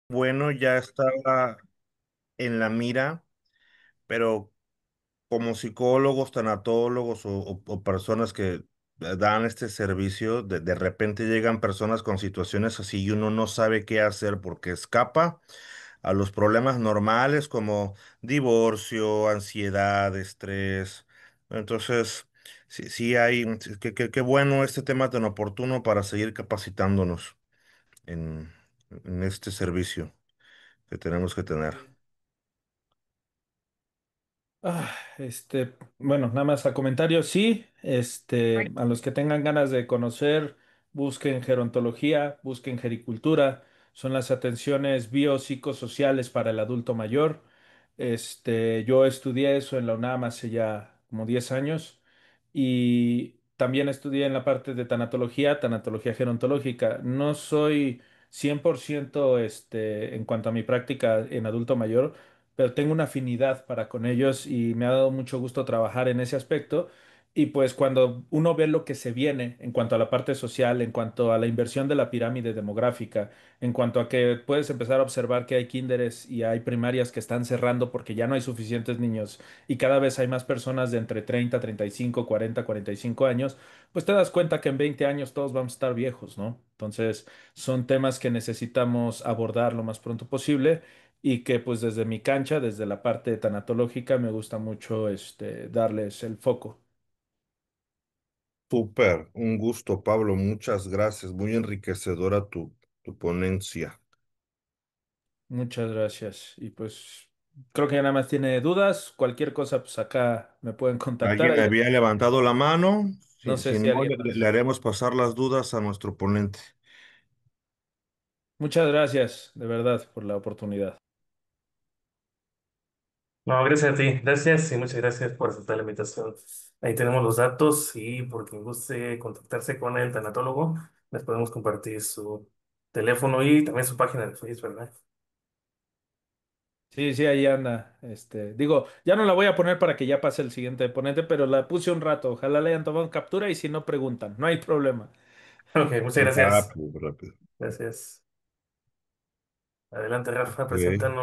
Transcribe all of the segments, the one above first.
bueno, ya estaba en la mira, pero como psicólogos, tanatólogos o personas que dan este servicio, de repente llegan personas con situaciones así y uno no sabe qué hacer porque escapa a los problemas normales como divorcio, ansiedad, estrés. Entonces, sí, sí hay, sí, qué bueno este tema tan oportuno para seguir capacitándonos en, en este servicio que tenemos que tener. Bueno, nada más a comentarios, sí, a los que tengan ganas de conocer, busquen gerontología, busquen gericultura, son las atenciones biopsicosociales para el adulto mayor. Yo estudié eso en la UNAM hace ya como 10 años y también estudié en la parte de tanatología, tanatología gerontológica. No soy 100% en cuanto a mi práctica en adulto mayor, pero tengo una afinidad para con ellos y me ha dado mucho gusto trabajar en ese aspecto. Y pues cuando uno ve lo que se viene en cuanto a la parte social, en cuanto a la inversión de la pirámide demográfica, en cuanto a que puedes empezar a observar que hay kinderes y hay primarias que están cerrando porque ya no hay suficientes niños y cada vez hay más personas de entre 30, 35, 40, 45 años, pues te das cuenta que en 20 años todos vamos a estar viejos, ¿no? Entonces son temas que necesitamos abordar lo más pronto posible y que pues desde mi cancha, desde la parte tanatológica, me gusta mucho darles el foco. Súper, un gusto, Pablo, muchas gracias, muy enriquecedora tu ponencia. Muchas gracias. Y pues creo que ya nada más tiene dudas. Cualquier cosa, pues acá me pueden contactar. ¿Alguien Ahí, había levantado la mano? no sé Si si no, alguien le más. haremos pasar las dudas a nuestro ponente. Muchas gracias, de verdad, por la oportunidad. No, gracias a ti. Gracias y muchas gracias por aceptar la invitación. Ahí tenemos los datos y por quien guste contactarse con el tanatólogo, les podemos compartir su teléfono y también su página de Facebook, ¿verdad? Sí, sí, ahí anda. Digo, ya no la voy a poner para que ya pase el siguiente ponente, pero la puse un rato. Ojalá le hayan tomado captura y si no preguntan, no hay problema. Ok, muchas gracias. Rápido, rápido. Gracias. Adelante, Rafa, Ok,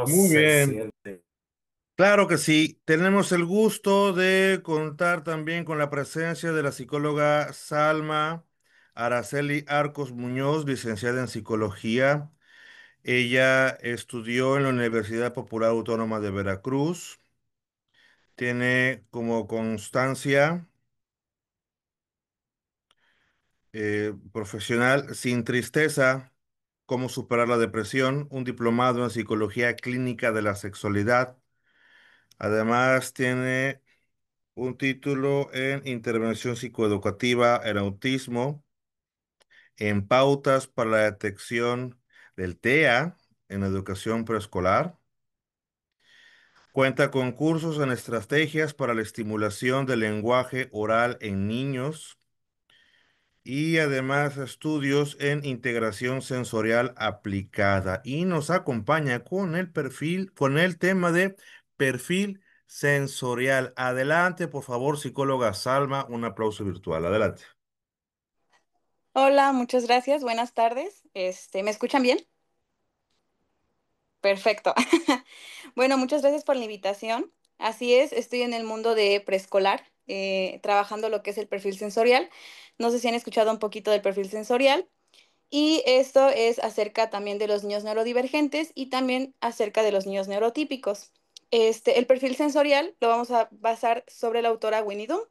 muy preséntanos el bien. siguiente. Claro que sí. Tenemos el gusto de contar también con la presencia de la psicóloga Salma Araceli Arcos Muñoz, licenciada en psicología. Ella estudió en la Universidad Popular Autónoma de Veracruz. Tiene como constancia profesional Sin Tristeza, cómo superar la depresión, un diplomado en psicología clínica de la sexualidad. Además, tiene un título en intervención psicoeducativa en autismo, en pautas para la detección del TEA en educación preescolar. Cuenta con cursos en estrategias para la estimulación del lenguaje oral en niños y además estudios en integración sensorial aplicada. Y nos acompaña con el perfil, con el tema de perfil sensorial. Adelante, por favor, psicóloga Salma, un aplauso virtual. Adelante. Hola, muchas gracias. Buenas tardes. ¿Me escuchan bien? Perfecto. Bueno, muchas gracias por la invitación. Así es, estoy en el mundo de preescolar, trabajando lo que es el perfil sensorial. No sé si han escuchado un poquito del perfil sensorial. Y esto es acerca también de los niños neurodivergentes y también acerca de los niños neurotípicos. El perfil sensorial lo vamos a basar sobre la autora Winnie Doon.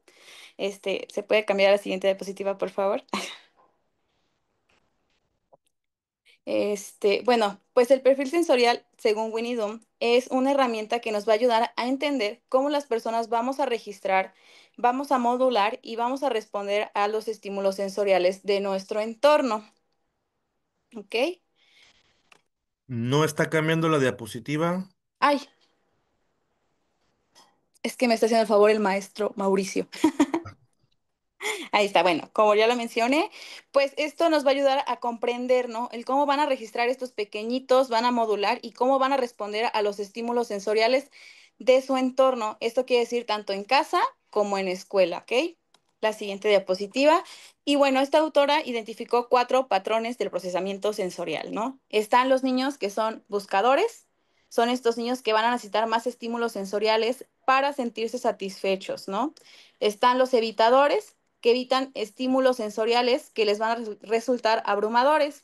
¿Se puede cambiar a la siguiente diapositiva, por favor? Bueno, pues el perfil sensorial, según Winnie Doom, es una herramienta que nos va a ayudar a entender cómo las personas vamos a registrar, vamos a modular y vamos a responder a los estímulos sensoriales de nuestro entorno. ¿Ok? ¿No está cambiando la diapositiva? Ay, es que me está haciendo el favor el maestro Mauricio. Ahí está, bueno, como ya lo mencioné, pues esto nos va a ayudar a comprender, ¿no? El cómo van a registrar estos pequeñitos, van a modular y cómo van a responder a los estímulos sensoriales de su entorno. Esto quiere decir tanto en casa como en escuela, ¿ok? La siguiente diapositiva. Y bueno, esta autora identificó 4 patrones del procesamiento sensorial, ¿no? Están los niños que son buscadores, son estos niños que van a necesitar más estímulos sensoriales para sentirse satisfechos, ¿no? Están los evitadores, que evitan estímulos sensoriales que les van a resultar abrumadores.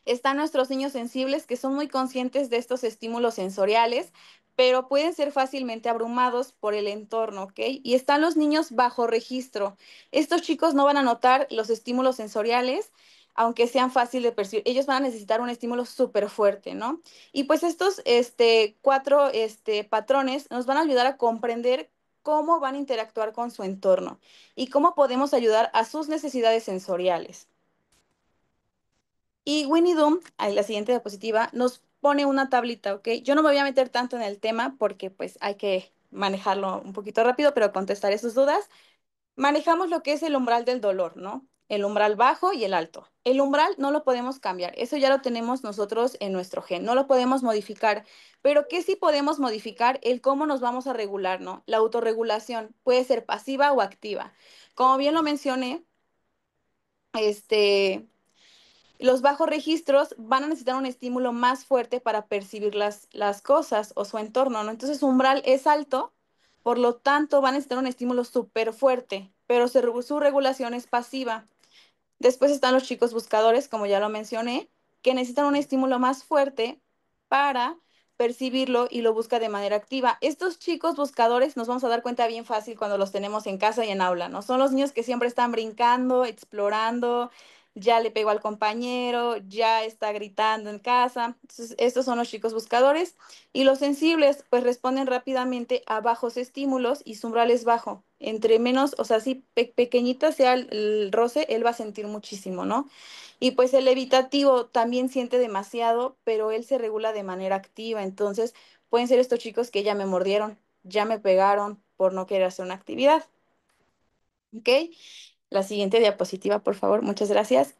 Están nuestros niños sensibles que son muy conscientes de estos estímulos sensoriales, pero pueden ser fácilmente abrumados por el entorno, ¿ok? Y están los niños bajo registro. Estos chicos no van a notar los estímulos sensoriales, aunque sean fáciles de percibir. Ellos van a necesitar un estímulo súper fuerte, ¿no? Y pues estos 4 patrones nos van a ayudar a comprender cómo van a interactuar con su entorno y cómo podemos ayudar a sus necesidades sensoriales. Y Winnie Doom, ahí la siguiente diapositiva, nos pone una tablita, ¿ok? Yo no me voy a meter tanto en el tema porque pues hay que manejarlo un poquito rápido, pero contestaré sus dudas. Manejamos lo que es el umbral del dolor, ¿no? El umbral bajo y el alto. El umbral no lo podemos cambiar, eso ya lo tenemos nosotros en nuestro gen, no lo podemos modificar, pero ¿qué sí podemos modificar? El cómo nos vamos a regular, ¿no? La autorregulación puede ser pasiva o activa. Como bien lo mencioné, este, los bajos registros van a necesitar un estímulo más fuerte para percibir las cosas o su entorno, ¿no? Entonces, su umbral es alto, por lo tanto, van a necesitar un estímulo súper fuerte, pero su regulación es pasiva. Después están los chicos buscadores, como ya lo mencioné, que necesitan un estímulo más fuerte para percibirlo y lo busca de manera activa. Estos chicos buscadores nos vamos a dar cuenta bien fácil cuando los tenemos en casa y en aula, ¿no? Son los niños que siempre están brincando, explorando, ya le pegó al compañero, ya está gritando en casa. Entonces, estos son los chicos buscadores. Y los sensibles, pues responden rápidamente a bajos estímulos y su umbral es bajo. Entre menos, o sea, si pequeñita sea el roce, él va a sentir muchísimo, ¿no? Y pues el evitativo también siente demasiado, pero él se regula de manera activa. Entonces, pueden ser estos chicos que ya me mordieron, ya me pegaron por no querer hacer una actividad. ¿Ok? La siguiente diapositiva, por favor. Muchas gracias.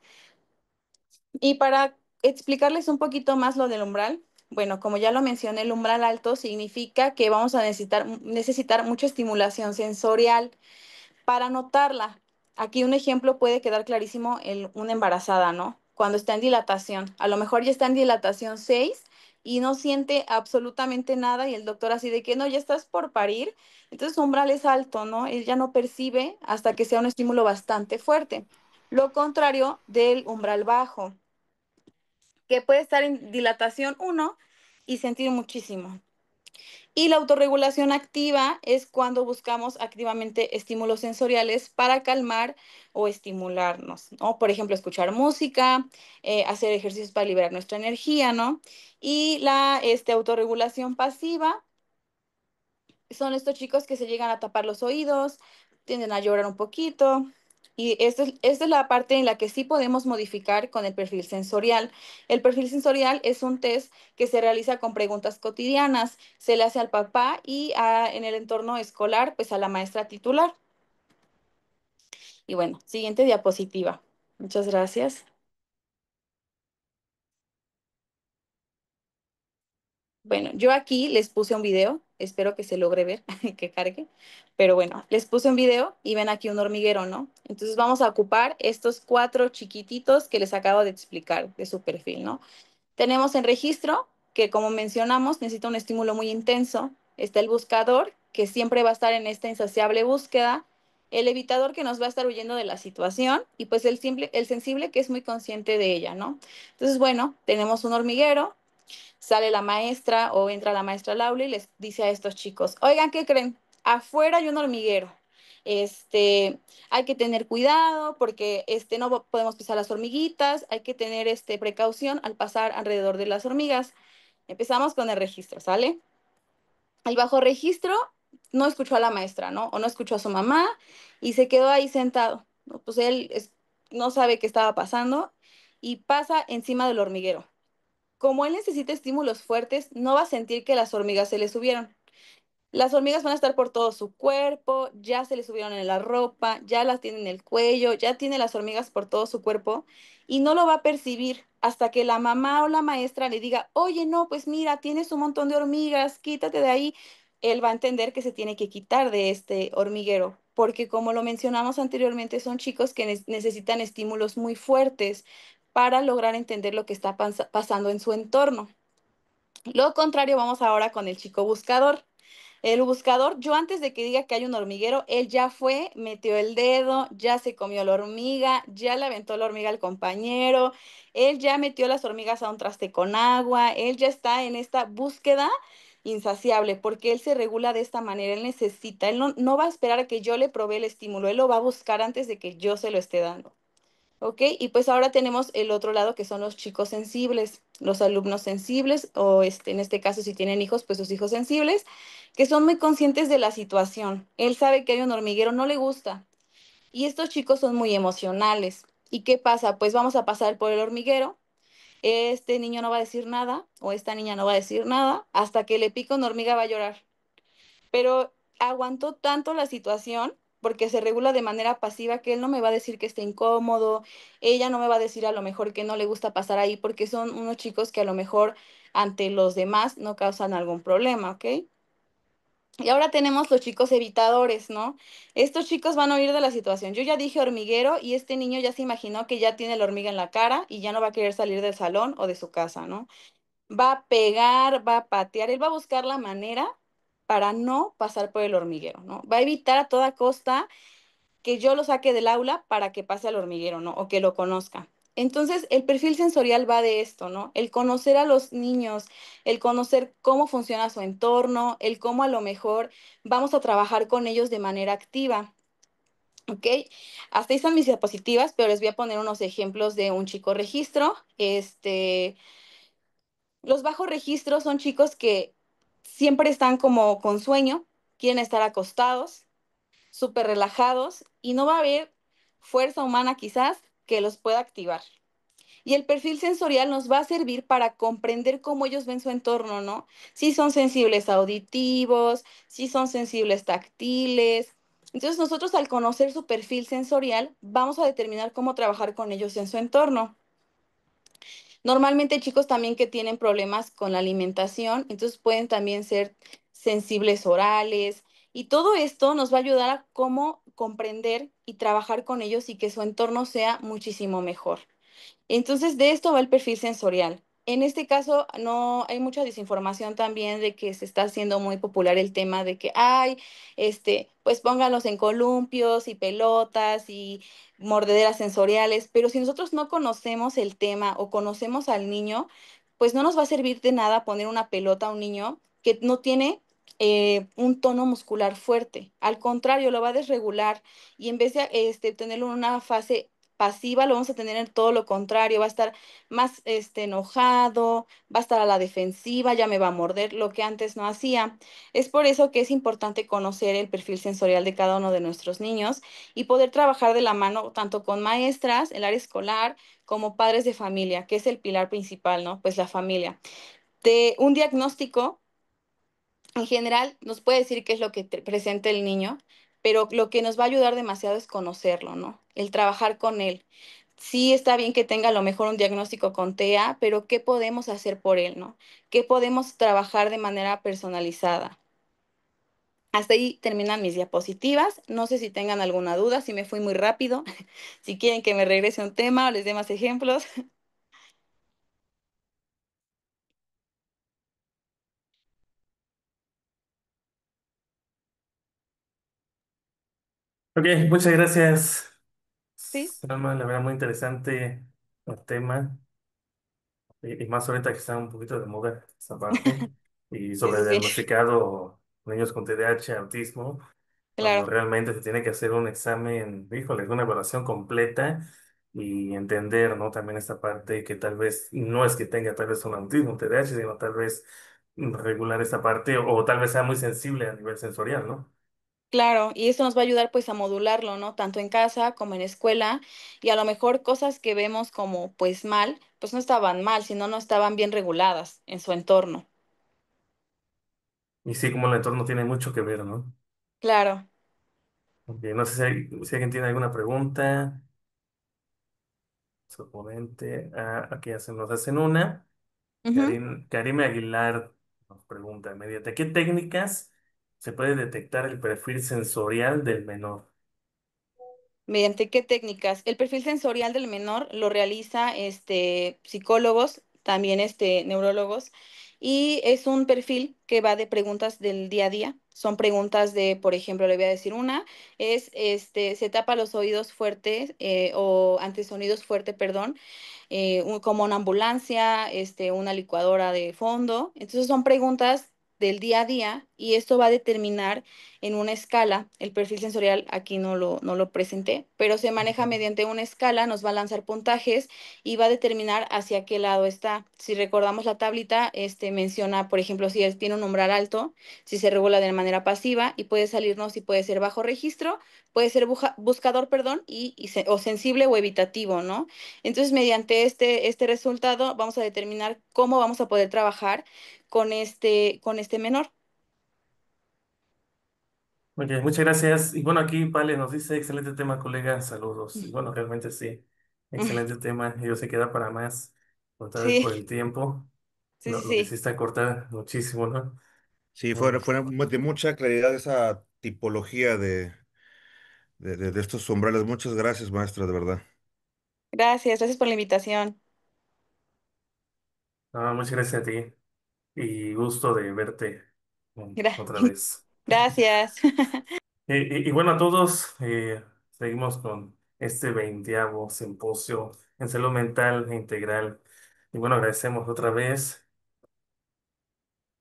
Y para explicarles un poquito más lo del umbral, bueno, como ya lo mencioné, el umbral alto significa que vamos a necesitar mucha estimulación sensorial para notarla. Aquí un ejemplo puede quedar clarísimo en una embarazada, ¿no? Cuando está en dilatación. A lo mejor ya está en dilatación 6 y no siente absolutamente nada y el doctor así de que no, ya estás por parir. Entonces su umbral es alto, ¿no? Él ya no percibe hasta que sea un estímulo bastante fuerte. Lo contrario del umbral bajo, que puede estar en dilatación 1 y sentir muchísimo. Y la autorregulación activa es cuando buscamos activamente estímulos sensoriales para calmar o estimularnos, ¿no? Por ejemplo, escuchar música, hacer ejercicios para liberar nuestra energía, ¿no? Y la autorregulación pasiva son estos chicos que se llegan a tapar los oídos, tienden a llorar un poquito. Y esta es la parte en la que sí podemos modificar con el perfil sensorial. El perfil sensorial es un test que se realiza con preguntas cotidianas. Se le hace al papá y en el entorno escolar, pues a la maestra titular. Y bueno, siguiente diapositiva. Muchas gracias. Bueno, yo aquí les puse un video, espero que se logre ver, que cargue, pero bueno, les puse un video y ven aquí un hormiguero, ¿no? Entonces vamos a ocupar estos 4 chiquititos que les acabo de explicar de su perfil, ¿no? Tenemos en registro, que como mencionamos, necesita un estímulo muy intenso. Está el buscador, que siempre va a estar en esta insaciable búsqueda. El evitador, que nos va a estar huyendo de la situación. Y pues el sensible, que es muy consciente de ella, ¿no? Entonces, bueno, tenemos un hormiguero, sale la maestra o entra la maestra al aula y les dice a estos chicos, oigan, ¿qué creen? Afuera hay un hormiguero. Este, hay que tener cuidado porque no podemos pisar las hormiguitas, hay que tener precaución al pasar alrededor de las hormigas. Empezamos con el registro, ¿sale? El bajo registro no escuchó a la maestra, ¿no? O no escuchó a su mamá y se quedó ahí sentado, ¿no? Pues no sabe qué estaba pasando y pasa encima del hormiguero. Como él necesita estímulos fuertes, no va a sentir que las hormigas se le subieron. Las hormigas van a estar por todo su cuerpo, ya se le subieron en la ropa, ya las tiene en el cuello, ya tiene las hormigas por todo su cuerpo y no lo va a percibir hasta que la mamá o la maestra le diga, oye, no, pues mira, tienes un montón de hormigas, quítate de ahí. Él va a entender que se tiene que quitar de este hormiguero porque como lo mencionamos anteriormente, son chicos que necesitan estímulos muy fuertes para lograr entender lo que está pasando en su entorno. Lo contrario, vamos ahora con el chico buscador. El buscador, yo antes de que diga que hay un hormiguero, él ya fue, metió el dedo, ya se comió la hormiga, ya le aventó la hormiga al compañero, él ya metió las hormigas a un traste con agua, él ya está en esta búsqueda insaciable porque él se regula de esta manera, él necesita, él no va a esperar a que yo le provee el estímulo, él lo va a buscar antes de que yo se lo esté dando. ¿Ok? Y pues ahora tenemos el otro lado que son los chicos sensibles, los alumnos sensibles, o en este caso si tienen hijos, pues sus hijos sensibles, que son muy conscientes de la situación. Él sabe que hay un hormiguero, no le gusta. Y estos chicos son muy emocionales. ¿Y qué pasa? Pues vamos a pasar por el hormiguero. Este niño no va a decir nada, o esta niña no va a decir nada, hasta que le pica una hormiga va a llorar, pero aguantó tanto la situación porque se regula de manera pasiva que él no me va a decir que está incómodo, ella no me va a decir a lo mejor que no le gusta pasar ahí porque son unos chicos que a lo mejor ante los demás no causan algún problema, ¿ok? Y ahora tenemos los chicos evitadores, ¿no? Estos chicos van a huir de la situación. Yo ya dije hormiguero y este niño ya se imaginó que ya tiene la hormiga en la cara y ya no va a querer salir del salón o de su casa, ¿no? Va a pegar, va a patear, él va a buscar la manera para no pasar por el hormiguero, ¿no? Va a evitar a toda costa que yo lo saque del aula para que pase al hormiguero, ¿no? O que lo conozca. Entonces, el perfil sensorial va de esto, ¿no? El conocer a los niños, el conocer cómo funciona su entorno, el cómo a lo mejor vamos a trabajar con ellos de manera activa. ¿Ok? Hasta ahí están mis diapositivas, pero les voy a poner unos ejemplos de un chico registro. Los bajos registros son chicos que siempre están como con sueño, quieren estar acostados, súper relajados y no va a haber fuerza humana quizás que los pueda activar. Y el perfil sensorial nos va a servir para comprender cómo ellos ven su entorno, ¿no? Si son sensibles auditivos, si son sensibles táctiles. Entonces nosotros al conocer su perfil sensorial vamos a determinar cómo trabajar con ellos en su entorno. Normalmente hay chicos también que tienen problemas con la alimentación, entonces pueden también ser sensibles orales y todo esto nos va a ayudar a cómo comprender y trabajar con ellos y que su entorno sea muchísimo mejor. Entonces, de esto va el perfil sensorial. En este caso, no hay mucha desinformación también de que se está haciendo muy popular el tema de que, ay, pues pónganlos en columpios y pelotas y mordederas sensoriales, pero si nosotros no conocemos el tema o conocemos al niño, pues no nos va a servir de nada poner una pelota a un niño que no tiene un tono muscular fuerte. Al contrario, lo va a desregular y en vez de tenerlo en una fase pasiva, lo vamos a tener en todo lo contrario, va a estar más enojado, va a estar a la defensiva, ya me va a morder, lo que antes no hacía. Es por eso que es importante conocer el perfil sensorial de cada uno de nuestros niños y poder trabajar de la mano tanto con maestras, el área escolar, como padres de familia, que es el pilar principal, ¿no? Pues la familia. De un diagnóstico en general nos puede decir qué es lo que presenta el niño, pero lo que nos va a ayudar demasiado es conocerlo, ¿no? El trabajar con él. Sí está bien que tenga a lo mejor un diagnóstico con TEA, pero ¿qué podemos hacer por él, no? ¿Qué podemos trabajar de manera personalizada? Hasta ahí terminan mis diapositivas. No sé si tengan alguna duda, si me fui muy rápido, si quieren que me regrese un tema o les dé más ejemplos. Ok, muchas gracias, Sí, Salma. La verdad, muy interesante el tema. Y más ahorita que está un poquito de moda esa parte. Y sí, sobre sí, el sí, diagnosticado niños con TDAH, autismo, cuando claro. realmente se tiene que hacer un examen, híjole, una evaluación completa y entender, ¿no? También esta parte que tal vez no es que tenga tal vez un autismo, un TDAH, sino tal vez regular esta parte o tal vez sea muy sensible a nivel sensorial, ¿no? Claro, y esto nos va a ayudar pues a modularlo, ¿no? Tanto en casa como en escuela, y a lo mejor cosas que vemos como pues mal, pues no estaban mal, sino no estaban bien reguladas en su entorno. Y sí, como el entorno tiene mucho que ver, ¿no? Claro. Ok, no sé si alguien tiene alguna pregunta. Suponente, aquí nos hacen una. Ujú. Karim Aguilar nos pregunta, mediante qué técnicas se puede detectar el perfil sensorial del menor? ¿Mediante qué técnicas? El perfil sensorial del menor lo realiza psicólogos, también neurólogos, y es un perfil que va de preguntas del día a día. Son preguntas de, por ejemplo, le voy a decir una, es se tapa los oídos fuertes o ante sonidos fuertes, perdón, como una ambulancia, una licuadora de fondo. Entonces son preguntas del día a día y esto va a determinar en una escala. El perfil sensorial aquí no lo presenté, pero se maneja mediante una escala, nos va a lanzar puntajes y va a determinar hacia qué lado está. Si recordamos la tablita, menciona, por ejemplo, si tiene un umbral alto, si se regula de manera pasiva y puede salirnos si puede ser bajo registro, puede ser buscador, perdón, o sensible o evitativo, ¿no? Entonces, mediante este resultado, vamos a determinar cómo vamos a poder trabajar con este menor. Ok, muchas gracias. Y bueno, aquí Vale nos dice, excelente tema, colega, saludos. Y bueno, realmente sí, excelente tema. Yo se queda para más, otra vez por Sí, el tiempo. sí, sí, Lo que sí. sí está cortar muchísimo, ¿no? Sí, Mm. fue de mucha claridad esa tipología de estos umbrales. Muchas gracias, maestra, de verdad. Gracias, gracias por la invitación. Ah, muchas gracias a ti y gusto de verte Gra- otra vez. Gracias. Y bueno, a todos, seguimos con este 20º simposio en salud mental e integral. Y bueno, agradecemos otra vez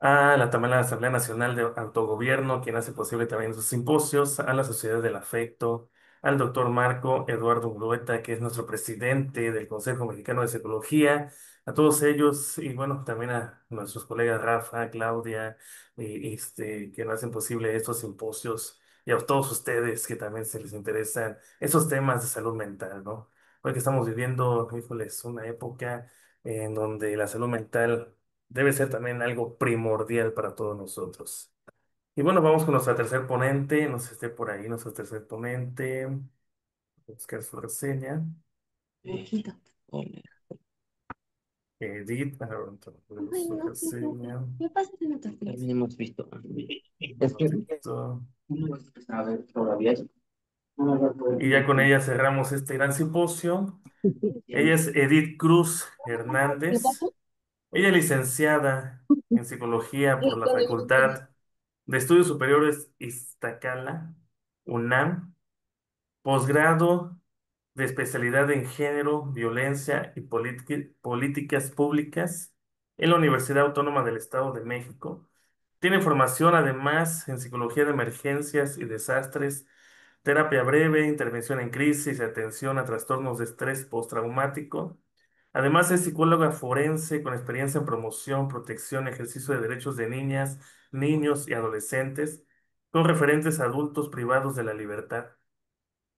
a la también a la Asamblea Nacional de Autogobierno, quien hace posible también sus simposios, a la Sociedad del Afecto, al doctor Marco Eduardo Urueta, que es nuestro presidente del Consejo Mexicano de Psicología, a todos ellos, y bueno, también a nuestros colegas Rafa, Claudia, que nos hacen posible estos simposios, y a todos ustedes que también se les interesan esos temas de salud mental, ¿no? Hoy que estamos viviendo, híjoles, una época en donde la salud mental debe ser también algo primordial para todos nosotros. Y bueno, vamos con nuestra tercer ponente, no sé si esté por ahí nuestro tercer ponente, buscar su reseña. Edith, su reseña. También hemos visto. Un Es que momentito. no a ver todavía. No lo puedo Y ya con ella cerramos este gran simposio. Ella es Edith Cruz Hernández. Ella es licenciada en psicología por la Facultad de Estudios Superiores Iztacala, UNAM. Posgrado de especialidad en género, violencia y políticas públicas en la Universidad Autónoma del Estado de México. Tiene formación además en psicología de emergencias y desastres, terapia breve, intervención en crisis y atención a trastornos de estrés postraumático. Además es psicóloga forense con experiencia en promoción, protección, ejercicio de derechos de niñas, niños y adolescentes, con referentes adultos privados de la libertad.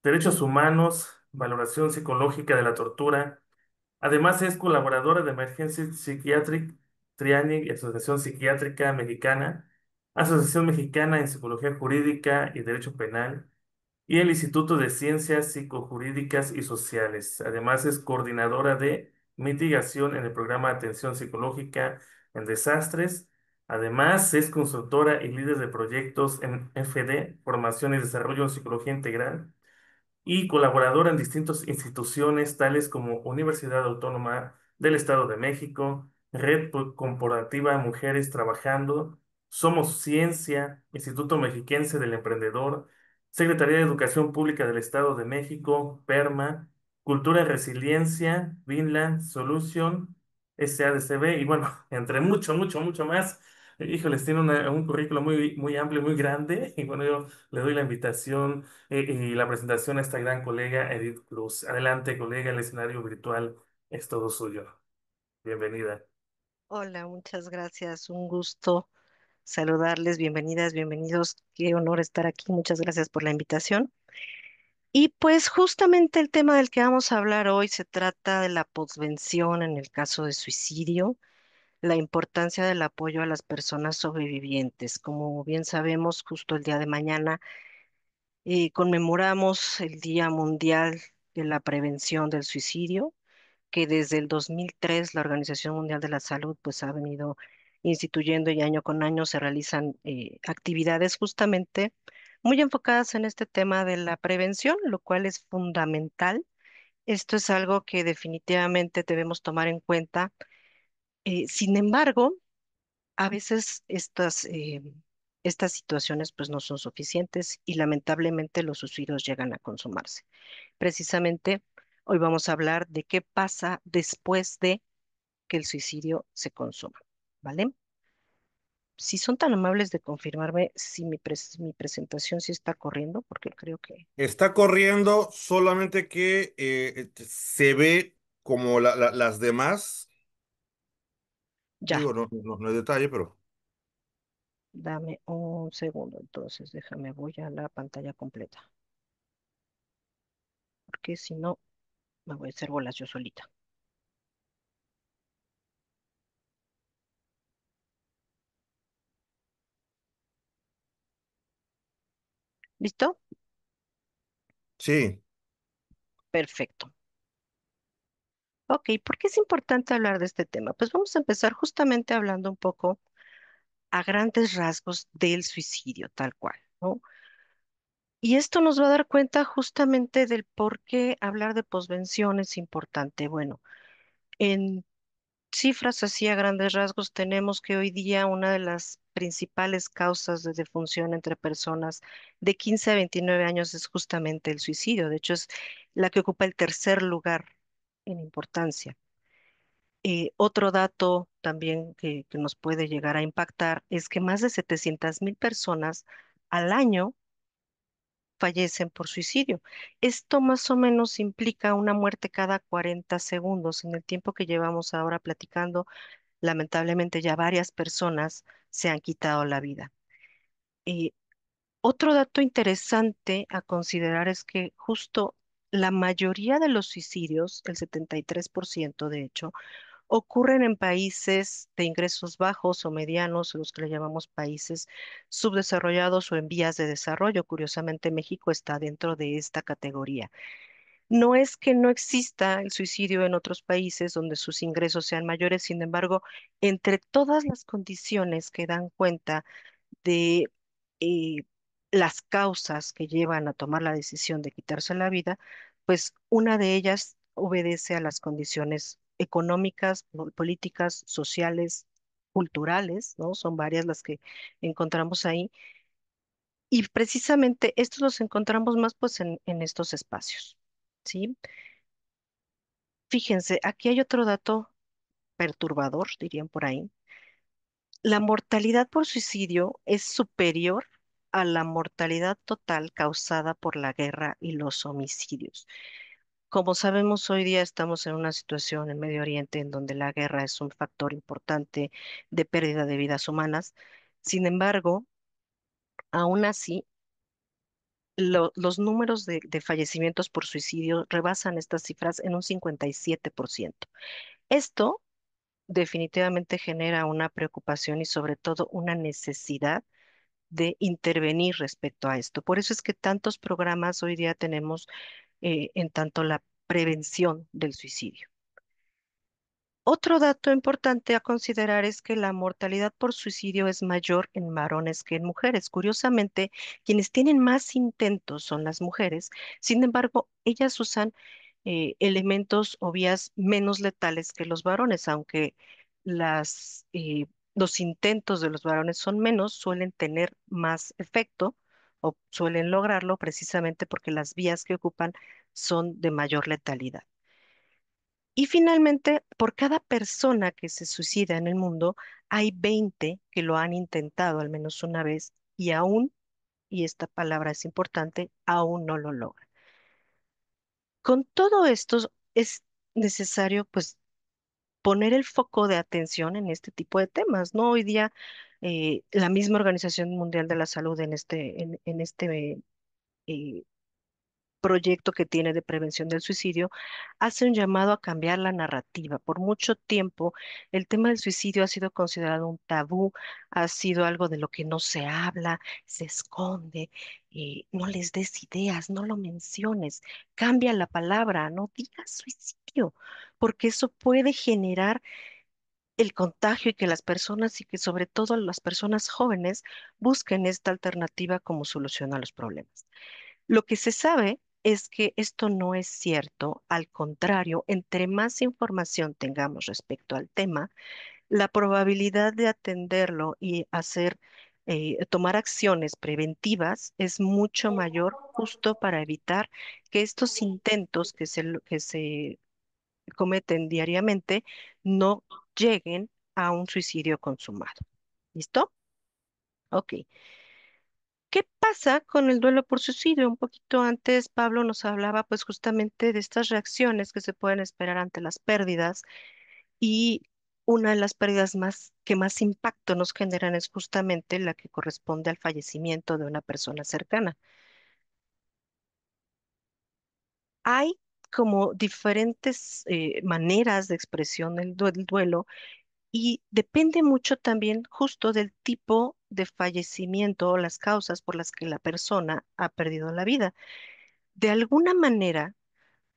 Derechos humanos, valoración psicológica de la tortura. Además es colaboradora de Emergency Psychiatric Triage, Asociación Psiquiátrica Mexicana, Asociación Mexicana en Psicología Jurídica y Derecho Penal, y el Instituto de Ciencias Psicojurídicas y Sociales. Además es coordinadora de mitigación en el programa de atención psicológica en desastres. Además es consultora y líder de proyectos en FD, Formación y Desarrollo en Psicología Integral, y colaboradora en distintas instituciones tales como Universidad Autónoma del Estado de México, Red Corporativa Mujeres Trabajando, Somos Ciencia, Instituto Mexiquense del Emprendedor, Secretaría de Educación Pública del Estado de México, PERMA, Cultura y Resiliencia, Vinland Solution, SADCB, y bueno, entre mucho, mucho, mucho más. Híjoles, tiene un currículo muy, muy amplio, muy grande, y bueno, yo le doy la invitación y la presentación a esta gran colega Edith Cruz. Adelante, colega, el escenario virtual es todo suyo. Bienvenida. Hola, muchas gracias. Un gusto saludarles. Bienvenidas, bienvenidos. Qué honor estar aquí. Muchas gracias por la invitación. Y pues justamente el tema del que vamos a hablar hoy se trata de la posvención en el caso de suicidio, la importancia del apoyo a las personas sobrevivientes. Como bien sabemos, justo el día de mañana conmemoramos el Día Mundial de la Prevención del Suicidio, que desde el 2003 la Organización Mundial de la Salud pues ha venido instituyendo y año con año se realizan actividades justamente muy enfocadas en este tema de la prevención, lo cual es fundamental. Esto es algo que definitivamente debemos tomar en cuenta. Sin embargo, a veces estas situaciones pues no son suficientes y lamentablemente los suicidios llegan a consumarse. Precisamente hoy vamos a hablar de qué pasa después de que el suicidio se consuma, ¿vale? Si son tan amables de confirmarme si mi presentación sí está corriendo, porque creo que Está corriendo, solamente que se ve como las demás. ya, Digo, no hay detalle, pero dame un segundo, entonces déjame, voy a la pantalla completa, porque si no me voy a hacer bolas yo solita. ¿Listo? sí. Perfecto. Ok, ¿por qué es importante hablar de este tema? Pues vamos a empezar justamente hablando un poco a grandes rasgos del suicidio, tal cual, ¿no? Y esto nos va a dar cuenta justamente del por qué hablar de posvención es importante. Bueno, en cifras así a grandes rasgos tenemos que hoy día una de las principales causas de defunción entre personas de 15 a 29 años es justamente el suicidio. De hecho, es la que ocupa el tercer lugar en importancia. Otro dato también que nos puede llegar a impactar es que más de 700,000 personas al año fallecen por suicidio. Esto más o menos implica una muerte cada 40 segundos. En el tiempo que llevamos ahora platicando, lamentablemente ya varias personas se han quitado la vida. Eh, Otro dato interesante a considerar es que justo la mayoría de los suicidios, el 73% de hecho, ocurren en países de ingresos bajos o medianos, los que le llamamos países subdesarrollados o en vías de desarrollo. Curiosamente, México está dentro de esta categoría. No es que no exista el suicidio en otros países donde sus ingresos sean mayores, sin embargo, entre todas las condiciones que dan cuenta de eh, las causas que llevan a tomar la decisión de quitarse la vida, pues una de ellas obedece a las condiciones económicas, políticas, sociales, culturales, ¿no? Son varias las que encontramos ahí. Y precisamente estos los encontramos más pues en estos espacios, ¿sí? Fíjense, aquí hay otro dato perturbador, dirían por ahí. La mortalidad por suicidio es superior a la mortalidad total causada por la guerra y los homicidios. Como sabemos, hoy día estamos en una situación en Medio Oriente en donde la guerra es un factor importante de pérdida de vidas humanas. Sin embargo, aún así, los números de fallecimientos por suicidio rebasan estas cifras en un 57%. Esto definitivamente genera una preocupación y sobre todo una necesidad de intervenir respecto a esto. Por eso es que tantos programas hoy día tenemos en tanto la prevención del suicidio. Otro dato importante a considerar es que la mortalidad por suicidio es mayor en varones que en mujeres. Curiosamente, quienes tienen más intentos son las mujeres. Sin embargo, ellas usan elementos o vías menos letales que los varones, aunque los intentos de los varones son menos, suelen tener más efecto o suelen lograrlo precisamente porque las vías que ocupan son de mayor letalidad. Y finalmente, por cada persona que se suicida en el mundo, hay 20 que lo han intentado al menos una vez y aún, y esta palabra es importante, aún no lo logran. Con todo esto es necesario pues poner el foco de atención en este tipo de temas, ¿no? Hoy día la misma Organización Mundial de la Salud en este eh, proyecto que tiene de prevención del suicidio, hace un llamado a cambiar la narrativa. Por mucho tiempo, el tema del suicidio ha sido considerado un tabú, ha sido algo de lo que no se habla, se esconde, no les des ideas, no lo menciones, cambia la palabra, no digas suicidio, porque eso puede generar el contagio y que las personas y que sobre todo las personas jóvenes busquen esta alternativa como solución a los problemas. Lo que se sabe es que esto no es cierto, al contrario, entre más información tengamos respecto al tema, la probabilidad de atenderlo y tomar acciones preventivas es mucho mayor justo para evitar que estos intentos que se cometen diariamente no lleguen a un suicidio consumado. ¿Listo? Ok. ¿Qué pasa con el duelo por suicidio? Un poquito antes Pablo nos hablaba pues justamente de estas reacciones que se pueden esperar ante las pérdidas y una de las pérdidas que más impacto nos generan es justamente la que corresponde al fallecimiento de una persona cercana. Hay como diferentes maneras de expresión del duelo y depende mucho también justo del tipo de fallecimiento o las causas por las que la persona ha perdido la vida. De alguna manera,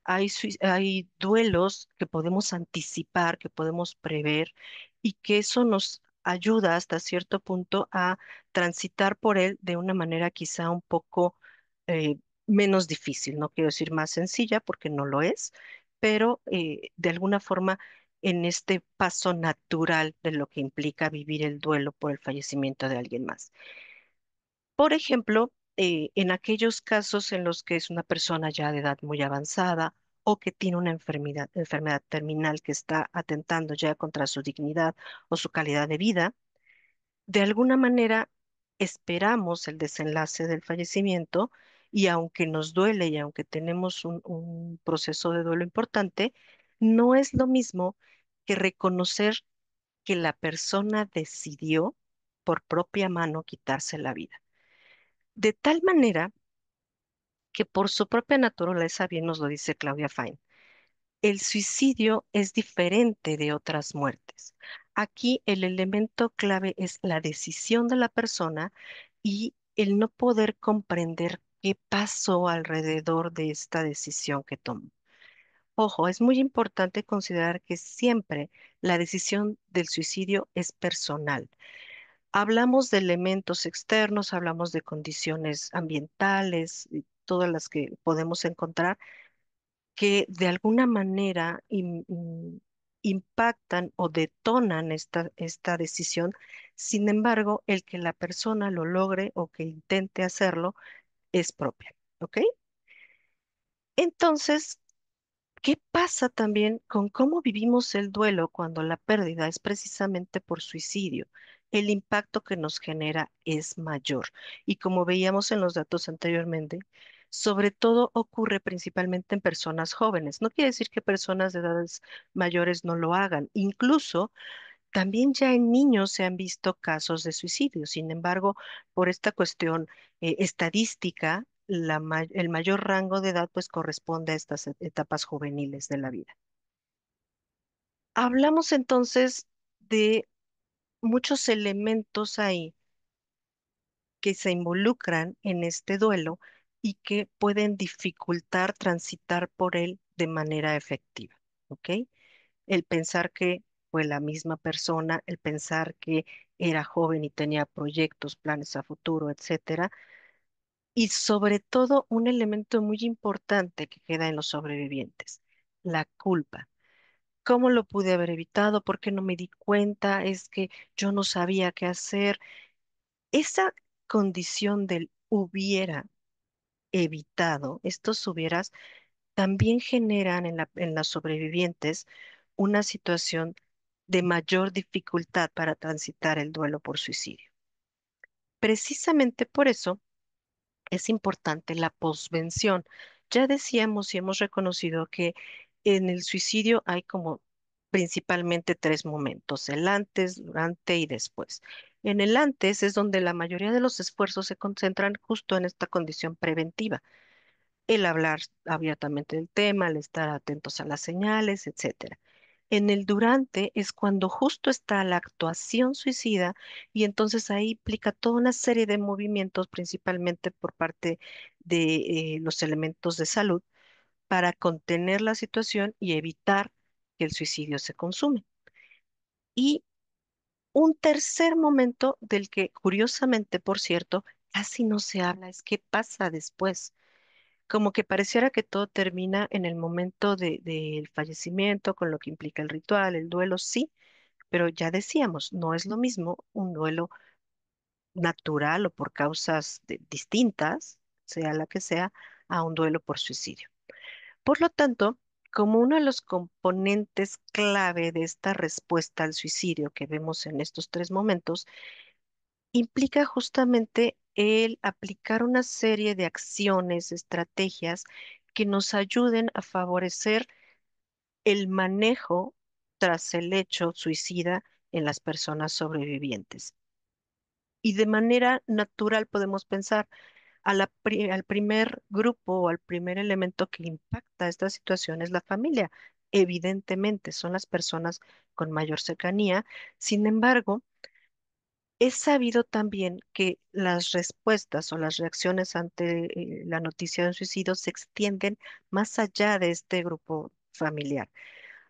hay duelos que podemos anticipar, que podemos prever y que eso nos ayuda hasta cierto punto a transitar por él de una manera quizá un poco eh, menos difícil. No quiero decir más sencilla porque no lo es, pero de alguna forma en este paso natural de lo que implica vivir el duelo por el fallecimiento de alguien más. Por ejemplo, en aquellos casos en los que es una persona ya de edad muy avanzada o que tiene una enfermedad terminal que está atentando ya contra su dignidad o su calidad de vida, de alguna manera esperamos el desenlace del fallecimiento y aunque nos duele y aunque tenemos un proceso de duelo importante, no es lo mismo que reconocer que la persona decidió por propia mano quitarse la vida. De tal manera que por su propia naturaleza, bien nos lo dice Claudia Fine, el suicidio es diferente de otras muertes. Aquí el elemento clave es la decisión de la persona y el no poder comprender qué pasó alrededor de esta decisión que tomó. Ojo, es muy importante considerar que siempre la decisión del suicidio es personal. Hablamos de elementos externos, hablamos de condiciones ambientales, y todas las que podemos encontrar, que de alguna manera impactan o detonan esta decisión. Sin embargo, el que la persona lo logre o que intente hacerlo es propia. ¿Ok? Entonces, ¿qué pasa también con cómo vivimos el duelo cuando la pérdida es precisamente por suicidio? El impacto que nos genera es mayor. Y como veíamos en los datos anteriormente, sobre todo ocurre principalmente en personas jóvenes. No quiere decir que personas de edades mayores no lo hagan. Incluso también ya en niños se han visto casos de suicidio. Sin embargo, por esta cuestión estadística, el mayor rango de edad pues corresponde a estas etapas juveniles de la vida. Hablamos entonces de muchos elementos ahí que se involucran en este duelo y que pueden dificultar transitar por él de manera efectiva. ¿Ok? El pensar que fue la misma persona, el pensar que era joven y tenía proyectos, planes a futuro, etcétera. Y sobre todo, un elemento muy importante que queda en los sobrevivientes, la culpa. ¿Cómo lo pude haber evitado? ¿Por qué no me di cuenta? Es que yo no sabía qué hacer. Esa condición del hubiera evitado, estos hubieras también generan en las sobrevivientes una situación de mayor dificultad para transitar el duelo por suicidio. Precisamente por eso es importante la posvención. Ya decíamos y hemos reconocido que en el suicidio hay como principalmente tres momentos, el antes, durante y después. En el antes es donde la mayoría de los esfuerzos se concentran justo en esta condición preventiva, el hablar abiertamente del tema, el estar atentos a las señales, etcétera. En el durante es cuando justo está la actuación suicida y entonces ahí implica toda una serie de movimientos, principalmente por parte de los elementos de salud, para contener la situación y evitar que el suicidio se consume. Y un tercer momento del que, curiosamente, por cierto, casi no se habla, es qué pasa después. Como que pareciera que todo termina en el momento del fallecimiento, con lo que implica el ritual, el duelo, sí, pero ya decíamos, no es lo mismo un duelo natural o por causas distintas, sea la que sea, a un duelo por suicidio. Por lo tanto, como uno de los componentes clave de esta respuesta al suicidio que vemos en estos tres momentos, implica justamente el aplicar una serie de acciones, estrategias que nos ayuden a favorecer el manejo tras el hecho suicida en las personas sobrevivientes. Y de manera natural podemos pensar al primer grupo o al primer elemento que impacta esta situación es la familia. Evidentemente, son las personas con mayor cercanía. Sin embargo, es sabido también que las respuestas o las reacciones ante la noticia de un suicidio se extienden más allá de este grupo familiar.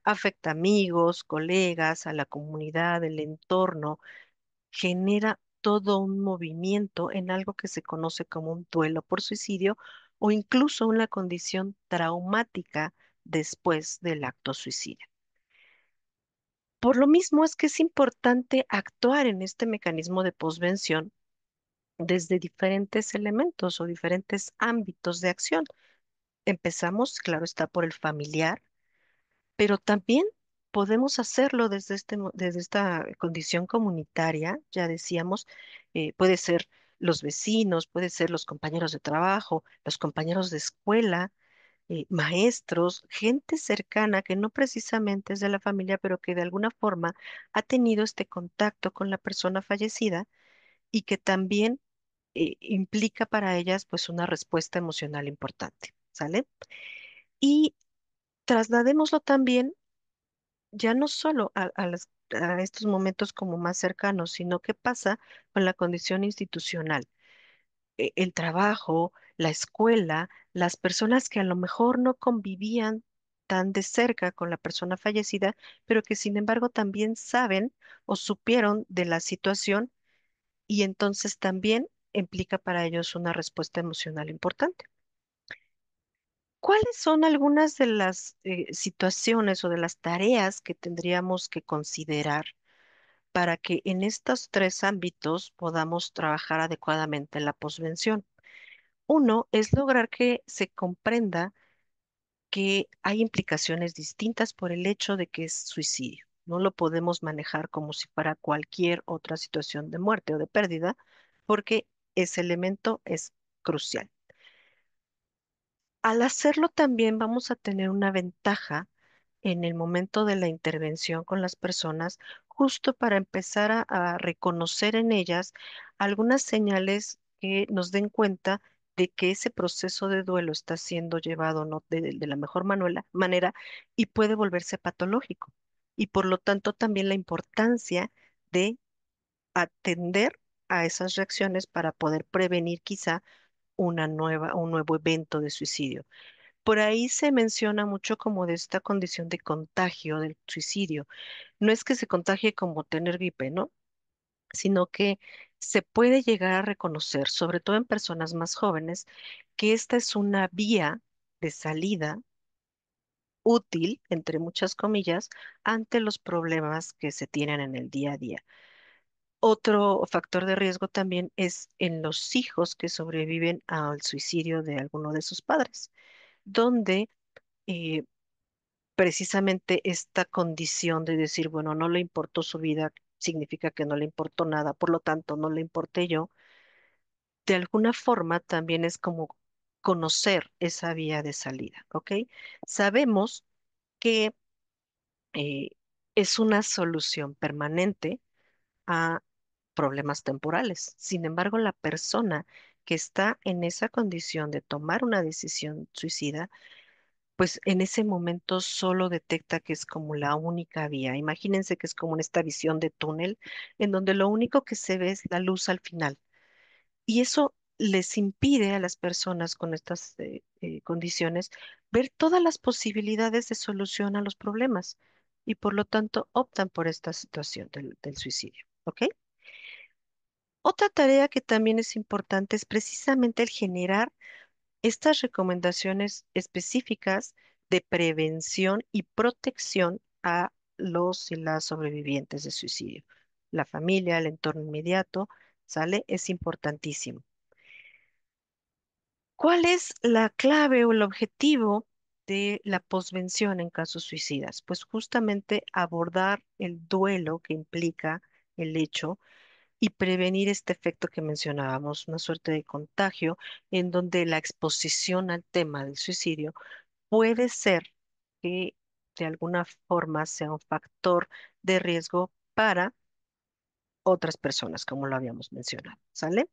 Afecta a amigos, colegas, a la comunidad, el entorno, genera todo un movimiento en algo que se conoce como un duelo por suicidio o incluso una condición traumática después del acto suicida. Por lo mismo es que es importante actuar en este mecanismo de posvención desde diferentes elementos o diferentes ámbitos de acción. Empezamos, claro está, por el familiar, pero también podemos hacerlo desde desde esta condición comunitaria, ya decíamos, puede ser los vecinos, puede ser los compañeros de trabajo, los compañeros de escuela, maestros, gente cercana que no precisamente es de la familia, pero que de alguna forma ha tenido este contacto con la persona fallecida y que también implica para ellas pues una respuesta emocional importante, ¿sale? Y trasladémoslo también ya no solo a estos momentos como más cercanos, sino qué pasa con la condición institucional, el trabajo, la escuela, las personas que a lo mejor no convivían tan de cerca con la persona fallecida, pero que sin embargo también saben o supieron de la situación y entonces también implica para ellos una respuesta emocional importante. ¿Cuáles son algunas de las situaciones o de las tareas que tendríamos que considerar para que en estos tres ámbitos podamos trabajar adecuadamente en la posvención? Uno es lograr que se comprenda que hay implicaciones distintas por el hecho de que es suicidio. No lo podemos manejar como si fuera cualquier otra situación de muerte o de pérdida, porque ese elemento es crucial. Al hacerlo también vamos a tener una ventaja en el momento de la intervención con las personas, justo para empezar a reconocer en ellas algunas señales que nos den cuenta de que ese proceso de duelo está siendo llevado no de la mejor manera y puede volverse patológico. Y por lo tanto también la importancia de atender a esas reacciones para poder prevenir quizá un nuevo evento de suicidio. Por ahí se menciona mucho como de esta condición de contagio del suicidio. No es que se contagie como tener gripe, ¿no? Sino que se puede llegar a reconocer, sobre todo en personas más jóvenes, que esta es una vía de salida útil, entre muchas comillas, ante los problemas que se tienen en el día a día. Otro factor de riesgo también es en los hijos que sobreviven al suicidio de alguno de sus padres, donde eh, precisamente esta condición de decir, bueno, no le importó su vida, significa que no le importó nada, por lo tanto, no le importé yo, de alguna forma también es como conocer esa vía de salida, ¿ok? Sabemos que eh, es una solución permanente a problemas temporales. Sin embargo, la persona que está en esa condición de tomar una decisión suicida, pues en ese momento solo detecta que es como la única vía. Imagínense que es como en esta visión de túnel, en donde lo único que se ve es la luz al final. Y eso les impide a las personas con estas condiciones ver todas las posibilidades de solución a los problemas. y por lo tanto optan por esta situación del suicidio. ¿Ok? Otra tarea que también es importante es precisamente el generar estas recomendaciones específicas de prevención y protección a los y las sobrevivientes de suicidio. La familia, el entorno inmediato, ¿sale? Es importantísimo. ¿Cuál es la clave o el objetivo de la posvención en casos suicidas? Pues justamente abordar el duelo que implica el hecho y prevenir este efecto que mencionábamos, una suerte de contagio en donde la exposición al tema del suicidio puede ser que de alguna forma sea un factor de riesgo para otras personas, como lo habíamos mencionado, ¿sale?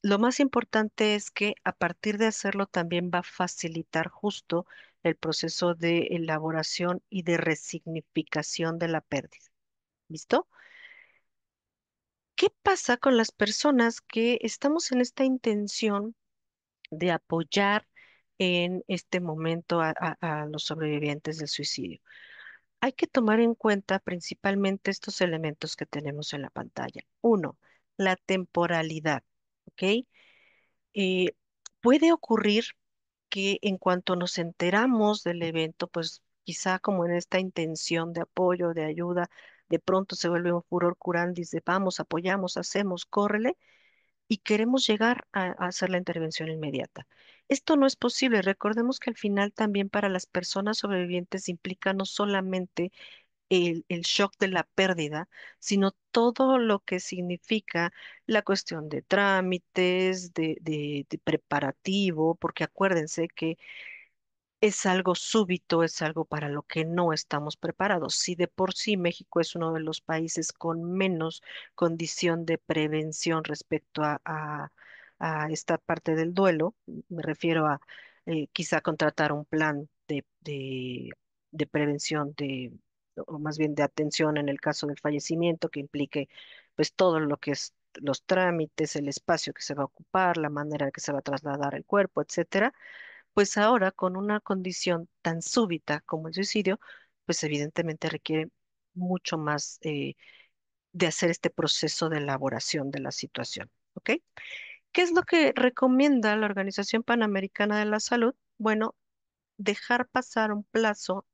Lo más importante es que a partir de hacerlo también va a facilitar justo el proceso de elaboración y de resignificación de la pérdida. ¿Listo? ¿Qué pasa con las personas que estamos en esta intención de apoyar en este momento a los sobrevivientes del suicidio? Hay que tomar en cuenta principalmente estos elementos que tenemos en la pantalla. Uno, la temporalidad, ¿ok? Eh, puede ocurrir que en cuanto nos enteramos del evento, pues quizá como en esta intención de apoyo, de ayuda, de pronto se vuelve un furor curandis de vamos, apoyamos, hacemos, córrele, y queremos llegar a hacer la intervención inmediata. Esto no es posible. Recordemos que al final también para las personas sobrevivientes implica no solamente el shock de la pérdida, sino todo lo que significa la cuestión de trámites, de preparativo, porque acuérdense que es algo súbito, es algo para lo que no estamos preparados. Si de por sí México es uno de los países con menos condición de prevención respecto a esta parte del duelo, me refiero a quizá contratar un plan de prevención o más bien de atención en el caso del fallecimiento que implique pues todo lo que es los trámites, el espacio que se va a ocupar, la manera en que se va a trasladar el cuerpo, etcétera, pues ahora con una condición tan súbita como el suicidio, pues evidentemente requiere mucho más de hacer este proceso de elaboración de la situación. ¿Ok? ¿Qué es lo que recomienda la Organización Panamericana de la Salud? Bueno, dejar pasar un plazo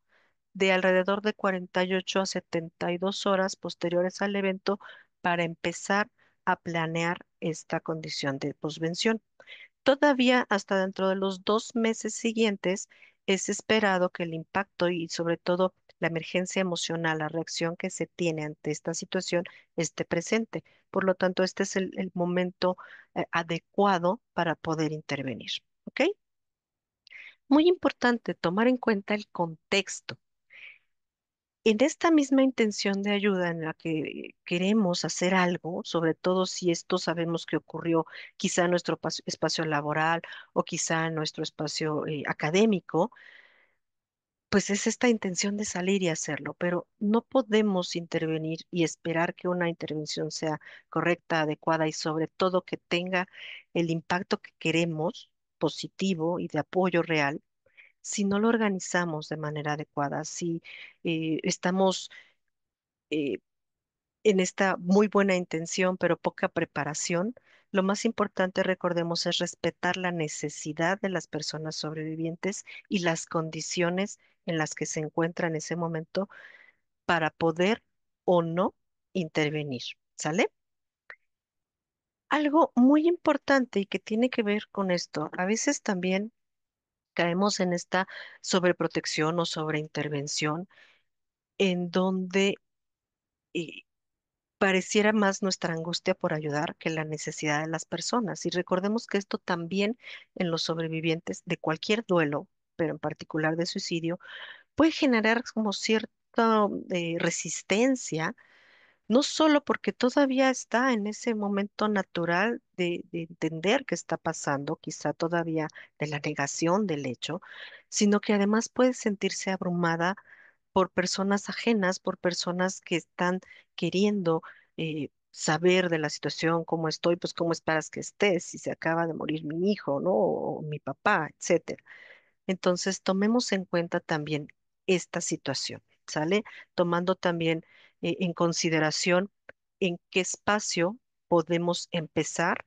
de alrededor de 48 a 72 horas posteriores al evento para empezar a planear esta condición de posvención. Todavía hasta dentro de los 2 meses siguientes es esperado que el impacto y sobre todo la emergencia emocional, la reacción que se tiene ante esta situación esté presente. Por lo tanto, este es el momento adecuado para poder intervenir. ¿Ok? Muy importante tomar en cuenta el contexto. En esta misma intención de ayuda en la que queremos hacer algo, sobre todo si esto sabemos que ocurrió quizá en nuestro espacio laboral o quizá en nuestro espacio académico, pues es esta intención de salir y hacerlo, pero no podemos intervenir y esperar que una intervención sea correcta, adecuada y sobre todo que tenga el impacto que queremos, positivo y de apoyo real, si no lo organizamos de manera adecuada, si estamos eh, en esta muy buena intención, pero poca preparación, lo más importante, recordemos, es respetar la necesidad de las personas sobrevivientes y las condiciones en las que se encuentran en ese momento para poder o no intervenir. ¿Sale? Algo muy importante y que tiene que ver con esto, a veces también caemos en esta sobreprotección o sobreintervención en donde eh, pareciera más nuestra angustia por ayudar que la necesidad de las personas. Y recordemos que esto también en los sobrevivientes de cualquier duelo, pero en particular de suicidio, puede generar como cierta resistencia, no solo porque todavía está en ese momento natural de entender qué está pasando, quizá todavía de la negación del hecho, sino que además puede sentirse abrumada por personas ajenas, por personas que están queriendo saber de la situación, cómo estoy, pues cómo esperas que estés, si se acaba de morir mi hijo, ¿no? O mi papá, etcétera. Entonces, tomemos en cuenta también esta situación, ¿sale? Tomando también en consideración en qué espacio podemos empezar,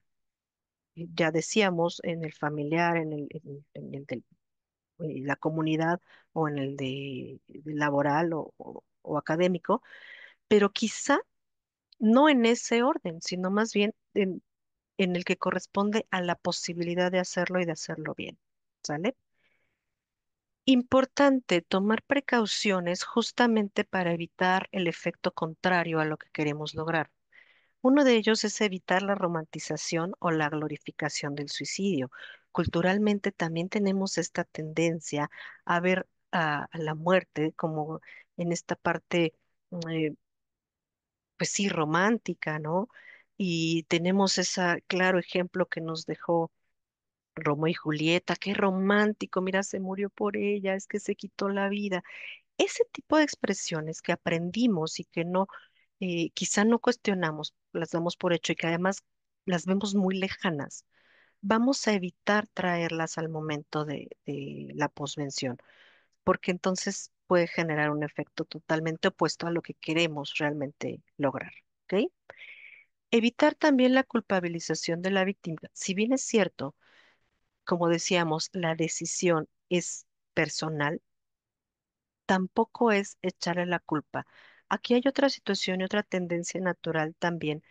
ya decíamos, en el familiar, en el de la comunidad o en el de laboral o académico, pero quizá no en ese orden, sino más bien en el que corresponde a la posibilidad de hacerlo y de hacerlo bien, ¿sale? Importante tomar precauciones justamente para evitar el efecto contrario a lo que queremos lograr. Uno de ellos es evitar la romantización o la glorificación del suicidio. Culturalmente también tenemos esta tendencia a ver a la muerte como en esta parte, eh, pues sí, romántica, ¿no? Y tenemos ese claro ejemplo que nos dejó Romeo y Julieta, qué romántico, mira, se murió por ella, es que se quitó la vida. Ese tipo de expresiones que aprendimos y que no, quizá no cuestionamos, las damos por hecho y que además las vemos muy lejanas, vamos a evitar traerlas al momento de la posvención, porque entonces puede generar un efecto totalmente opuesto a lo que queremos realmente lograr. ¿Ok? Evitar también la culpabilización de la víctima. Si bien es cierto, como decíamos, la decisión es personal, tampoco es echarle la culpa. Aquí hay otra situación y otra tendencia natural también,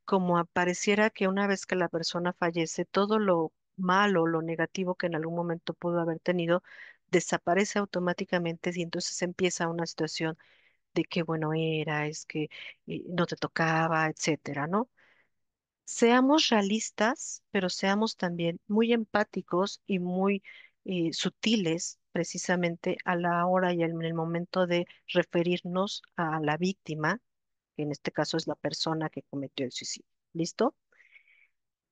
como apareciera que una vez que la persona fallece, todo lo malo, lo negativo que en algún momento pudo haber tenido, desaparece automáticamente y entonces empieza una situación de qué bueno era, es que no te tocaba, etcétera, ¿no? Seamos realistas, pero seamos también muy empáticos y muy sutiles precisamente a la hora y en el momento de referirnos a la víctima, que en este caso es la persona que cometió el suicidio. ¿Listo?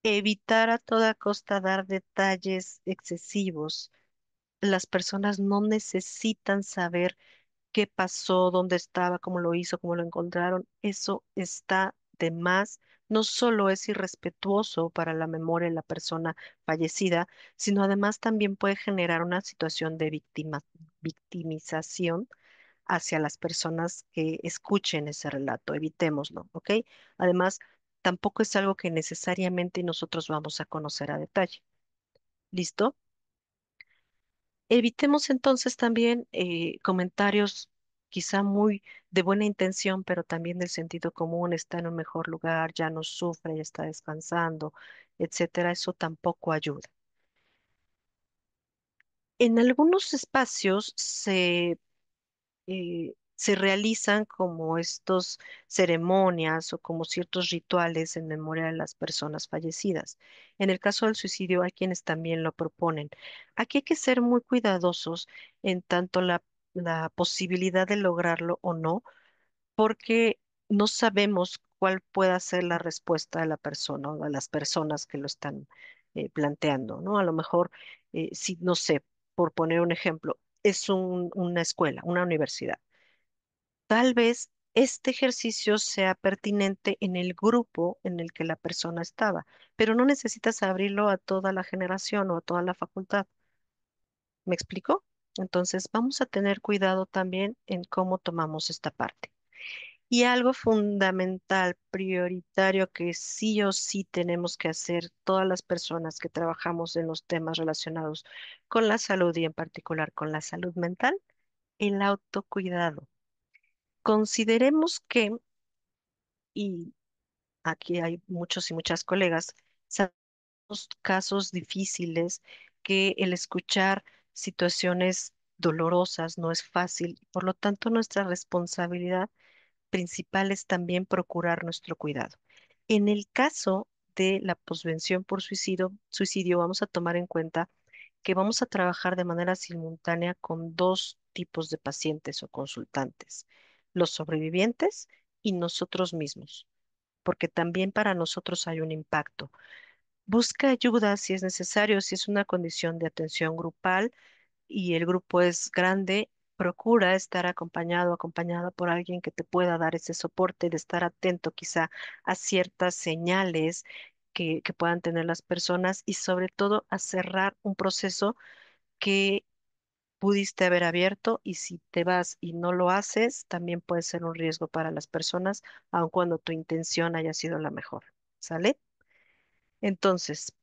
Evitar a toda costa dar detalles excesivos. Las personas no necesitan saber qué pasó, dónde estaba, cómo lo hizo, cómo lo encontraron. Eso está de más. No solo es irrespetuoso para la memoria de la persona fallecida, sino además también puede generar una situación de victimización hacia las personas que escuchen ese relato. Evitémoslo, ¿ok? Además, tampoco es algo que necesariamente nosotros vamos a conocer a detalle. ¿Listo? Evitemos entonces también comentarios quizá muy de buena intención, pero también del sentido común, está en un mejor lugar, ya no sufre, ya está descansando, etcétera. Eso tampoco ayuda. En algunos espacios se realizan como estos ceremonias o como ciertos rituales en memoria de las personas fallecidas. En el caso del suicidio hay quienes también lo proponen. Aquí hay que ser muy cuidadosos en tanto la posibilidad de lograrlo o no, porque no sabemos cuál pueda ser la respuesta de la persona o de las personas que lo están planteando, ¿no? A lo mejor, si, no sé, por poner un ejemplo, es una escuela, una universidad. Tal vez este ejercicio sea pertinente en el grupo en el que la persona estaba, pero no necesitas abrirlo a toda la generación o a toda la facultad. ¿Me explico? Entonces, vamos a tener cuidado también en cómo tomamos esta parte. Y algo fundamental, prioritario, que sí o sí tenemos que hacer todas las personas que trabajamos en los temas relacionados con la salud y en particular con la salud mental, el autocuidado. Consideremos que, y aquí hay muchos y muchas colegas, sabemos casos difíciles, que el escuchar situaciones dolorosas no es fácil, por lo tanto nuestra responsabilidad principal es también procurar nuestro cuidado. En el caso de la posvención por suicidio, vamos a tomar en cuenta que vamos a trabajar de manera simultánea con dos tipos de pacientes o consultantes, los sobrevivientes y nosotros mismos, porque también para nosotros hay un impacto. Busca ayuda si es necesario, si es una condición de atención grupal y el grupo es grande, procura estar acompañado, acompañada por alguien que te pueda dar ese soporte, de estar atento quizá a ciertas señales que puedan tener las personas y sobre todo a cerrar un proceso que pudiste haber abierto y si te vas y no lo haces, también puede ser un riesgo para las personas, aun cuando tu intención haya sido la mejor. ¿Sale? Entonces,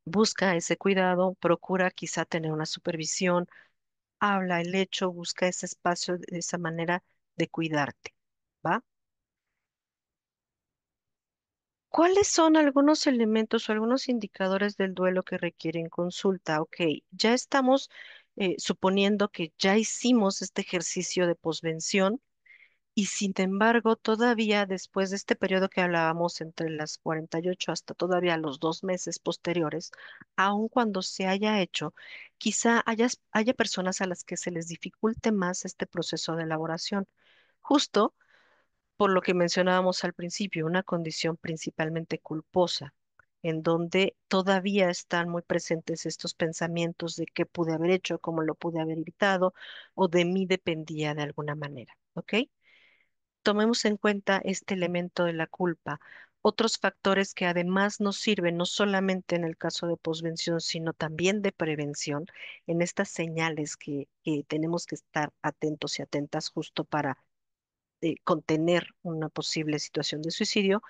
busca ese cuidado, procura quizá tener una supervisión, habla el hecho, busca ese espacio de esa manera de cuidarte. ¿Va? ¿Cuáles son algunos elementos o algunos indicadores del duelo que requieren consulta? Ok, ya estamos suponiendo que ya hicimos este ejercicio de posvención y sin embargo todavía después de este periodo que hablábamos entre las 48 hasta todavía los 2 meses posteriores, aun cuando se haya hecho, quizá haya personas a las que se les dificulte más este proceso de elaboración. Justo por lo que mencionábamos al principio, una condición principalmente culposa, en donde todavía están muy presentes estos pensamientos de qué pude haber hecho, cómo lo pude haber evitado, o de mí dependía de alguna manera, ¿ok? Tomemos en cuenta este elemento de la culpa. Otros factores que además nos sirven, no solamente en el caso de posvención, sino también de prevención, en estas señales que tenemos que estar atentos y atentas justo para contener una posible situación de suicidio,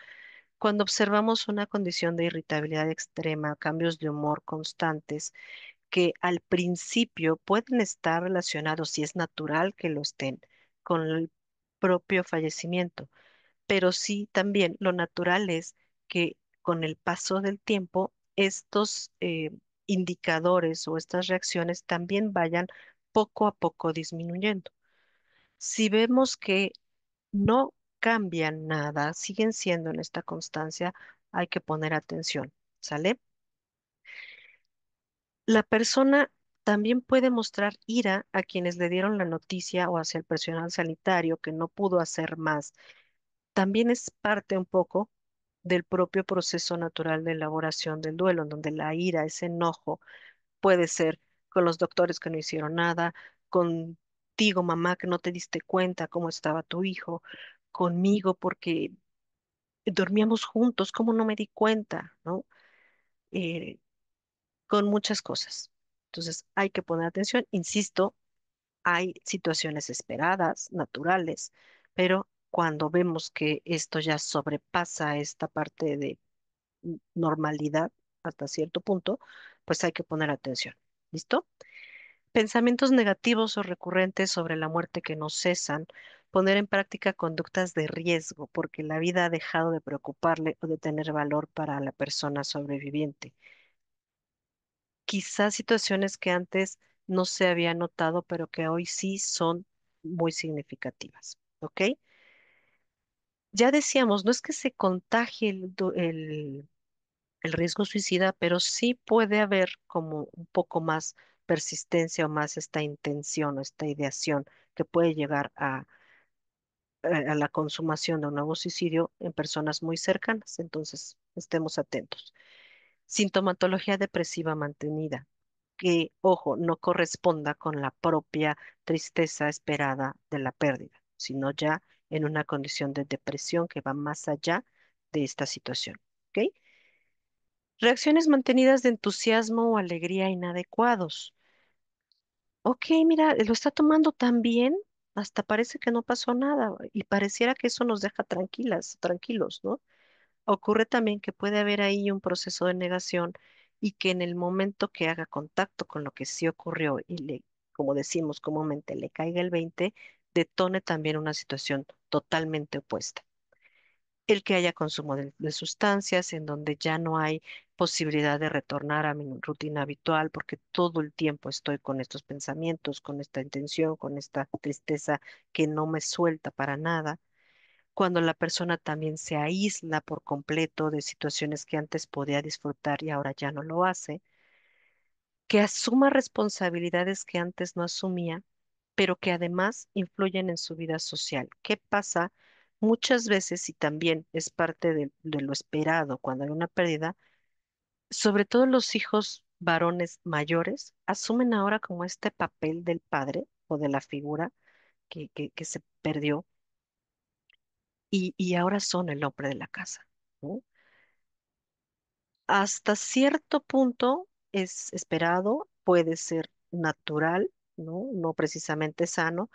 cuando observamos una condición de irritabilidad extrema, cambios de humor constantes, que al principio pueden estar relacionados, si es natural que lo estén, con el propio fallecimiento, pero sí también lo natural es que con el paso del tiempo, estos indicadores o estas reacciones también vayan poco a poco disminuyendo. Si vemos que no cambian nada, siguen siendo en esta constancia, hay que poner atención, ¿sale? La persona también puede mostrar ira a quienes le dieron la noticia o hacia el personal sanitario que no pudo hacer más. También es parte un poco del propio proceso natural de elaboración del duelo, en donde la ira, ese enojo, puede ser con los doctores que no hicieron nada, contigo, mamá, que no te diste cuenta cómo estaba tu hijo, conmigo porque dormíamos juntos, ¿cómo no me di cuenta? ¿No? Eh, con muchas cosas. Entonces hay que poner atención. Insisto, hay situaciones esperadas, naturales, pero cuando vemos que esto ya sobrepasa esta parte de normalidad hasta cierto punto, pues hay que poner atención. ¿Listo? Pensamientos negativos o recurrentes sobre la muerte que no cesan, poner en práctica conductas de riesgo porque la vida ha dejado de preocuparle o de tener valor para la persona sobreviviente. Quizás situaciones que antes no se había notado, pero que hoy sí son muy significativas. ¿Ok? Ya decíamos, no es que se contagie el riesgo suicida, pero sí puede haber como un poco más persistencia o más esta intención o esta ideación que puede llegar a la consumación de un nuevo suicidio en personas muy cercanas. Entonces, estemos atentos. Sintomatología depresiva mantenida, que, ojo, no corresponda con la propia tristeza esperada de la pérdida, sino ya en una condición de depresión que va más allá de esta situación. ¿Ok? Reacciones mantenidas de entusiasmo o alegría inadecuados. Ok, mira, lo está tomando tan bien, hasta parece que no pasó nada y pareciera que eso nos deja tranquilas, tranquilos, ¿no? Ocurre también que puede haber ahí un proceso de negación y que en el momento que haga contacto con lo que sí ocurrió y le, como decimos comúnmente, le caiga el 20, detone también una situación totalmente opuesta. El que haya consumo de sustancias en donde ya no hay posibilidad de retornar a mi rutina habitual porque todo el tiempo estoy con estos pensamientos, con esta intención, con esta tristeza que no me suelta para nada. Cuando la persona también se aísla por completo de situaciones que antes podía disfrutar y ahora ya no lo hace, que asuma responsabilidades que antes no asumía, pero que además influyen en su vida social. ¿Qué pasa? Muchas veces, y también es parte de lo esperado cuando hay una pérdida, sobre todo los hijos varones mayores asumen ahora como este papel del padre o de la figura que se perdió y ahora son el hombre de la casa, ¿no? Hasta cierto punto es esperado, puede ser natural, ¿no? No precisamente sano,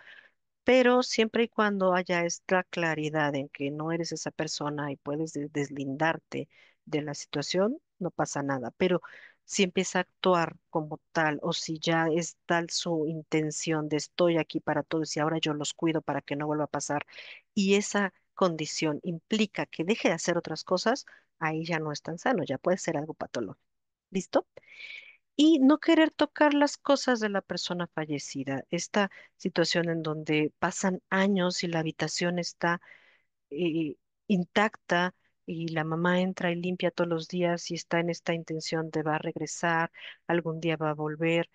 pero siempre y cuando haya esta claridad en que no eres esa persona y puedes deslindarte de la situación, no pasa nada. Pero si empieza a actuar como tal o si ya es tal su intención de estoy aquí para todos y ahora yo los cuido para que no vuelva a pasar y esa condición implica que deje de hacer otras cosas, ahí ya no es tan sano, ya puede ser algo patológico. ¿Listo? Y no querer tocar las cosas de la persona fallecida. Esta situación en donde pasan años y la habitación está eh, intacta y la mamá entra y limpia todos los días y está en esta intención de va a regresar, algún día va a volver.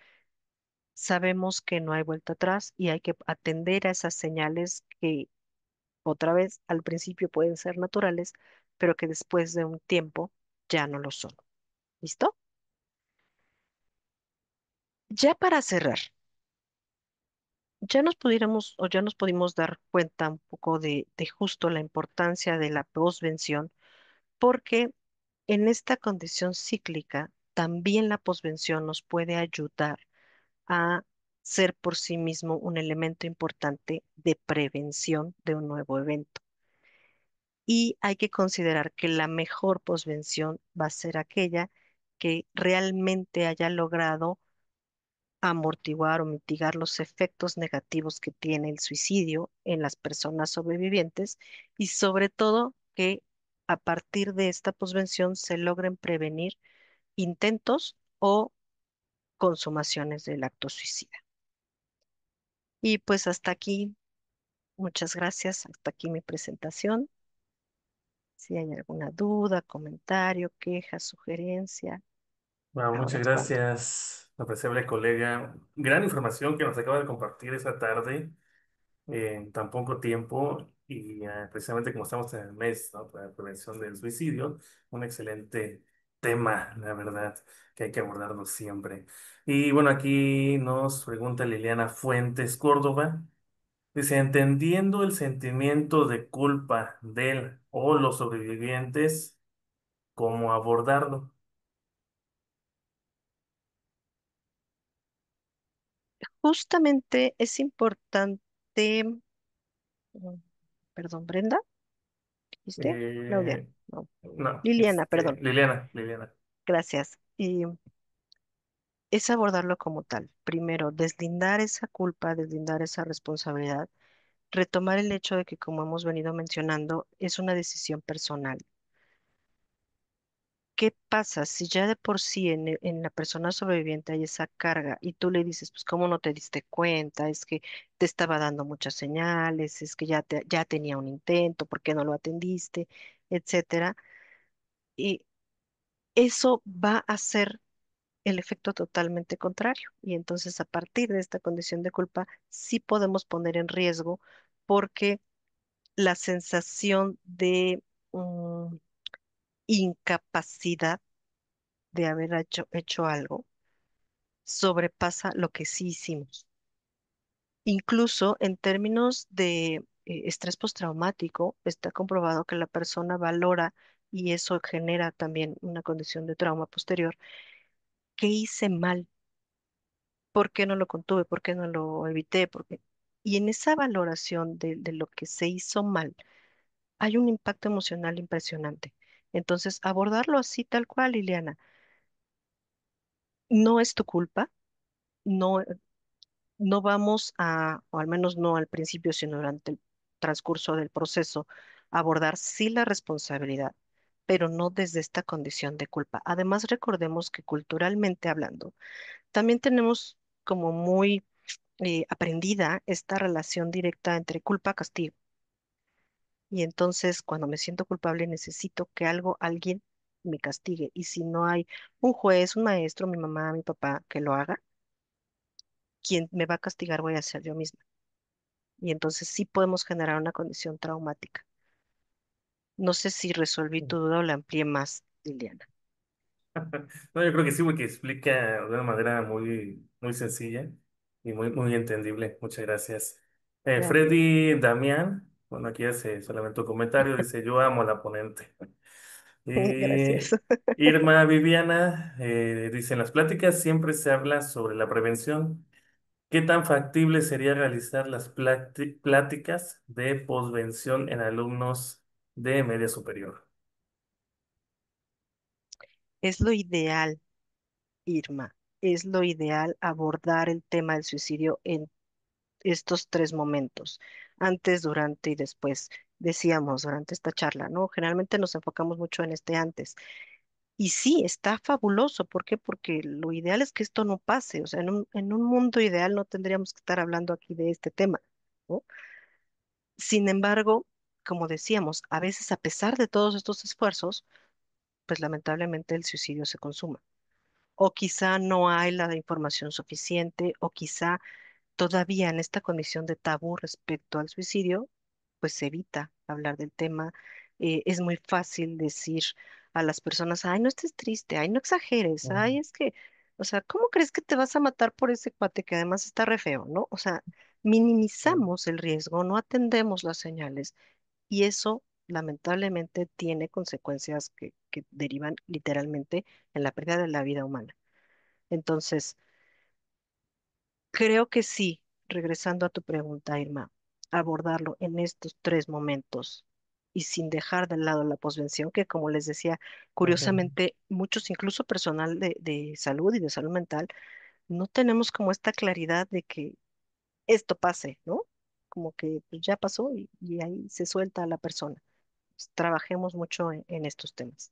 Sabemos que no hay vuelta atrás y hay que atender a esas señales que otra vez al principio pueden ser naturales, pero que después de un tiempo ya no lo son. ¿Listo? Ya para cerrar. Ya nos pudiéramos o ya nos pudimos dar cuenta un poco de justo la importancia de la posvención, porque en esta condición cíclica también la posvención nos puede ayudar a ser por sí mismo un elemento importante de prevención de un nuevo evento. Y hay que considerar que la mejor posvención va a ser aquella que realmente haya logrado amortiguar o mitigar los efectos negativos que tiene el suicidio en las personas sobrevivientes y sobre todo que a partir de esta posvención se logren prevenir intentos o consumaciones del acto suicida. Y pues hasta aquí, muchas gracias, hasta aquí mi presentación. Si hay alguna duda, comentario, queja, sugerencia, Bueno, ahora muchas es cuando. gracias, apreciable colega. Gran información que nos acaba de compartir esta tarde en tan poco tiempo y precisamente como estamos en el mes, ¿no?, para la prevención del suicidio, un excelente tema, la verdad, que hay que abordarlo siempre. Y bueno, aquí nos pregunta Liliana Fuentes Córdoba. Dice, entendiendo el sentimiento de culpa del o los sobrevivientes, ¿cómo abordarlo? Justamente es importante, mm, perdón, Brenda, ¿viste? Claudia, Eh, no. no, Liliana, perdón, Liliana. gracias. Y es abordarlo como tal. Primero, deslindar esa culpa, deslindar esa responsabilidad, retomar el hecho de que, como hemos venido mencionando, es una decisión personal. ¿Qué pasa si ya de por sí en la persona sobreviviente hay esa carga y tú le dices, pues, ¿cómo no te diste cuenta? Es que te estaba dando muchas señales, es que ya tenía un intento, ¿por qué no lo atendiste? Etcétera. Y eso va a ser el efecto totalmente contrario. Y entonces a partir de esta condición de culpa sí podemos poner en riesgo porque la sensación de incapacidad de haber hecho algo sobrepasa lo que sí hicimos. Incluso en términos de estrés postraumático, está comprobado que la persona valora y eso genera también una condición de trauma posterior. ¿Qué hice mal? ¿Por qué no lo contuve? ¿Por qué no lo evité? Y en esa valoración de lo que se hizo mal, hay un impacto emocional impresionante. Entonces, abordarlo así tal cual, Liliana, no es tu culpa, no, no vamos a, o al menos no al principio, sino durante el transcurso del proceso, abordar sí la responsabilidad, pero no desde esta condición de culpa. Además, recordemos que culturalmente hablando, también tenemos como muy aprendida esta relación directa entre culpa-castigo. Y entonces, cuando me siento culpable, necesito que algo, alguien me castigue. Y si no hay un juez, un maestro, mi mamá, mi papá que lo haga, quien me va a castigar voy a ser yo misma. Y entonces sí podemos generar una condición traumática. No sé si resolví tu duda o la amplié más, Liliana. No, yo creo que sí, porque explica de una manera muy sencilla y muy entendible. Muchas gracias. Gracias. Freddy Damián, bueno, aquí hace solamente un comentario, dice, yo amo a la ponente. Gracias. Y Irma Viviana dice, en las pláticas siempre se habla sobre la prevención, ¿Qué tan factible sería realizar las pláticas de posvención en alumnos de media superior? Es lo ideal, Irma, es lo ideal abordar el tema del suicidio en estos tres momentos, antes, durante y después. Decíamos durante esta charla, ¿no? Generalmente nos enfocamos mucho en este antes. Y sí, está fabuloso. ¿Por qué? Porque lo ideal es que esto no pase. O sea, en un mundo ideal no tendríamos que estar hablando aquí de este tema, ¿no? Sin embargo, como decíamos, a veces a pesar de todos estos esfuerzos, pues lamentablemente el suicidio se consuma. O quizá no hay la información suficiente, o quizá todavía en esta condición de tabú respecto al suicidio, pues se evita hablar del tema. Es muy fácil decir a las personas, ay, no estés triste, ay, no exageres, ay, es que, o sea, ¿cómo crees que te vas a matar por ese cuate que además está re feo, ¿no? O sea, minimizamos el riesgo, no atendemos las señales y eso lamentablemente tiene consecuencias que derivan literalmente en la pérdida de la vida humana. Entonces, creo que sí, regresando a tu pregunta, Irma, abordarlo en estos tres momentos y sin dejar de lado la posvención, que como les decía, Ujú. curiosamente, muchos, incluso personal de salud y de salud mental, no tenemos como esta claridad de que esto pase, ¿no? Como que pues, ya pasó y ahí se suelta a la persona. Pues, trabajemos mucho en estos temas.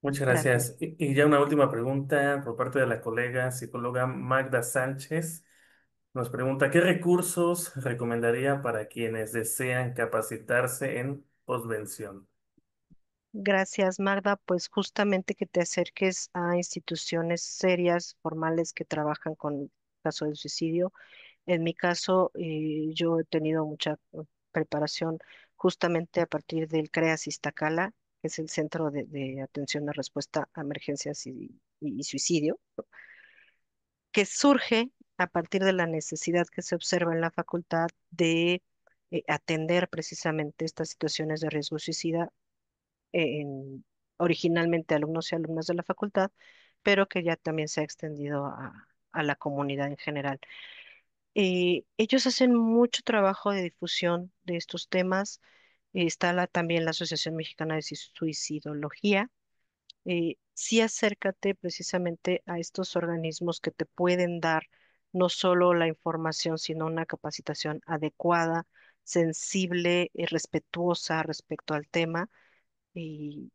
Muchas Gracias. gracias. Y ya una última pregunta por parte de la colega psicóloga Magda Sánchez. Nos pregunta, ¿qué recursos recomendaría para quienes desean capacitarse en postvención? Gracias, Magda. Pues justamente que te acerques a instituciones serias, formales que trabajan con el caso del suicidio. En mi caso, yo he tenido mucha preparación justamente a partir del CREAS Iztacala, que es el Centro de Atención a Respuesta a Emergencias y Suicidio, que surge a partir de la necesidad que se observa en la facultad de atender precisamente estas situaciones de riesgo suicida en originalmente alumnos y alumnas de la facultad, pero que ya también se ha extendido a la comunidad en general. Ellos hacen mucho trabajo de difusión de estos temas. Está también la Asociación Mexicana de Suicidología. Sí acércate precisamente a estos organismos que te pueden dar no solo la información, sino una capacitación adecuada, sensible y respetuosa respecto al tema y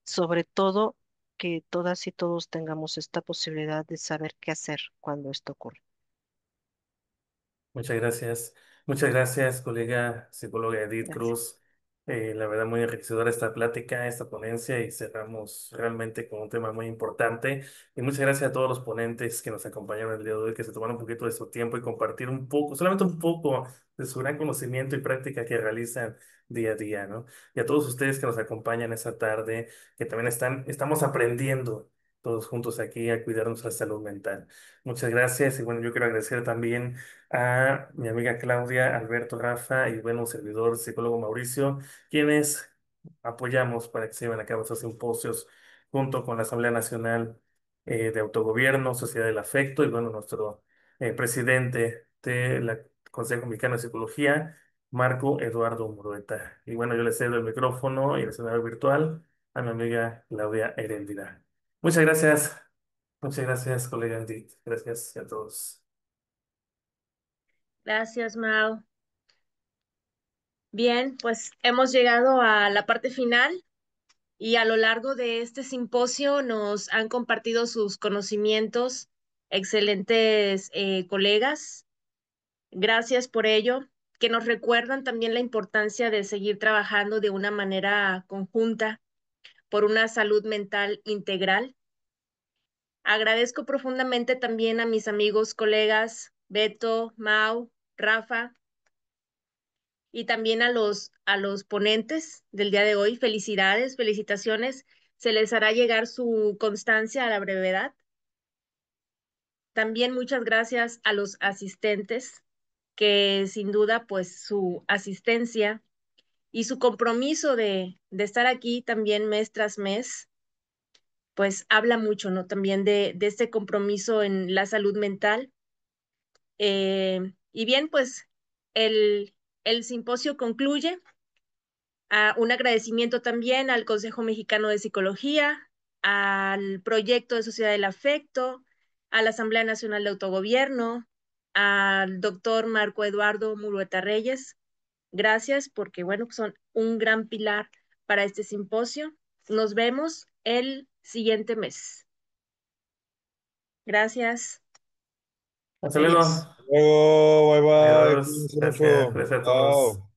sobre todo que todas y todos tengamos esta posibilidad de saber qué hacer cuando esto ocurre. Muchas gracias. Muchas gracias, colega psicóloga Edith Gracias. Cruz. La verdad, muy enriquecedora esta plática, esta ponencia y cerramos realmente con un tema muy importante. Y muchas gracias a todos los ponentes que nos acompañaron el día de hoy, que se tomaron un poquito de su tiempo y compartir un poco, solamente un poco de su gran conocimiento y práctica que realizan día a día, ¿no? Y a todos ustedes que nos acompañan esta tarde, que también estamos aprendiendo todos juntos aquí a cuidar nuestra salud mental. Muchas gracias y bueno, yo quiero agradecer también a mi amiga Claudia, Alberto, Rafa y bueno, un servidor, psicólogo Mauricio, quienes apoyamos para que se lleven a cabo estos simposios junto con la Asamblea Nacional de Autogobierno, Sociedad del Afecto y bueno, nuestro presidente de la Consejo Mexicano de Psicología, Marco Eduardo Murueta. Y bueno, yo le cedo el micrófono y el escenario virtual a mi amiga Claudia Heréndira. Muchas gracias, colega Andy. Gracias a todos. Gracias, Mao. Bien, pues hemos llegado a la parte final y a lo largo de este simposio nos han compartido sus conocimientos, excelentes colegas. Gracias por ello, que nos recuerdan también la importancia de seguir trabajando de una manera conjunta por una salud mental integral. Agradezco profundamente también a mis amigos, colegas Beto, Mau, Rafa y también a los ponentes del día de hoy. Felicidades, felicitaciones. Se les hará llegar su constancia a la brevedad. También muchas gracias a los asistentes, que sin duda pues su asistencia y su compromiso de estar aquí también mes tras mes, pues habla mucho, ¿no? También de este compromiso en la salud mental. Y bien, pues el simposio concluye. Un agradecimiento también al Consejo Mexicano de Psicología, al Proyecto de Sociedad del Afecto, a la Asamblea Nacional de Autogobierno, al doctor Marco Eduardo Murueta Reyes. Gracias porque, bueno, son un gran pilar para este simposio. Nos vemos el siguiente mes. Gracias. Hasta luego. Adiós. Luego, bye bye, Adiós. cuídense Gracias. mucho. Gracias a todos. Chao.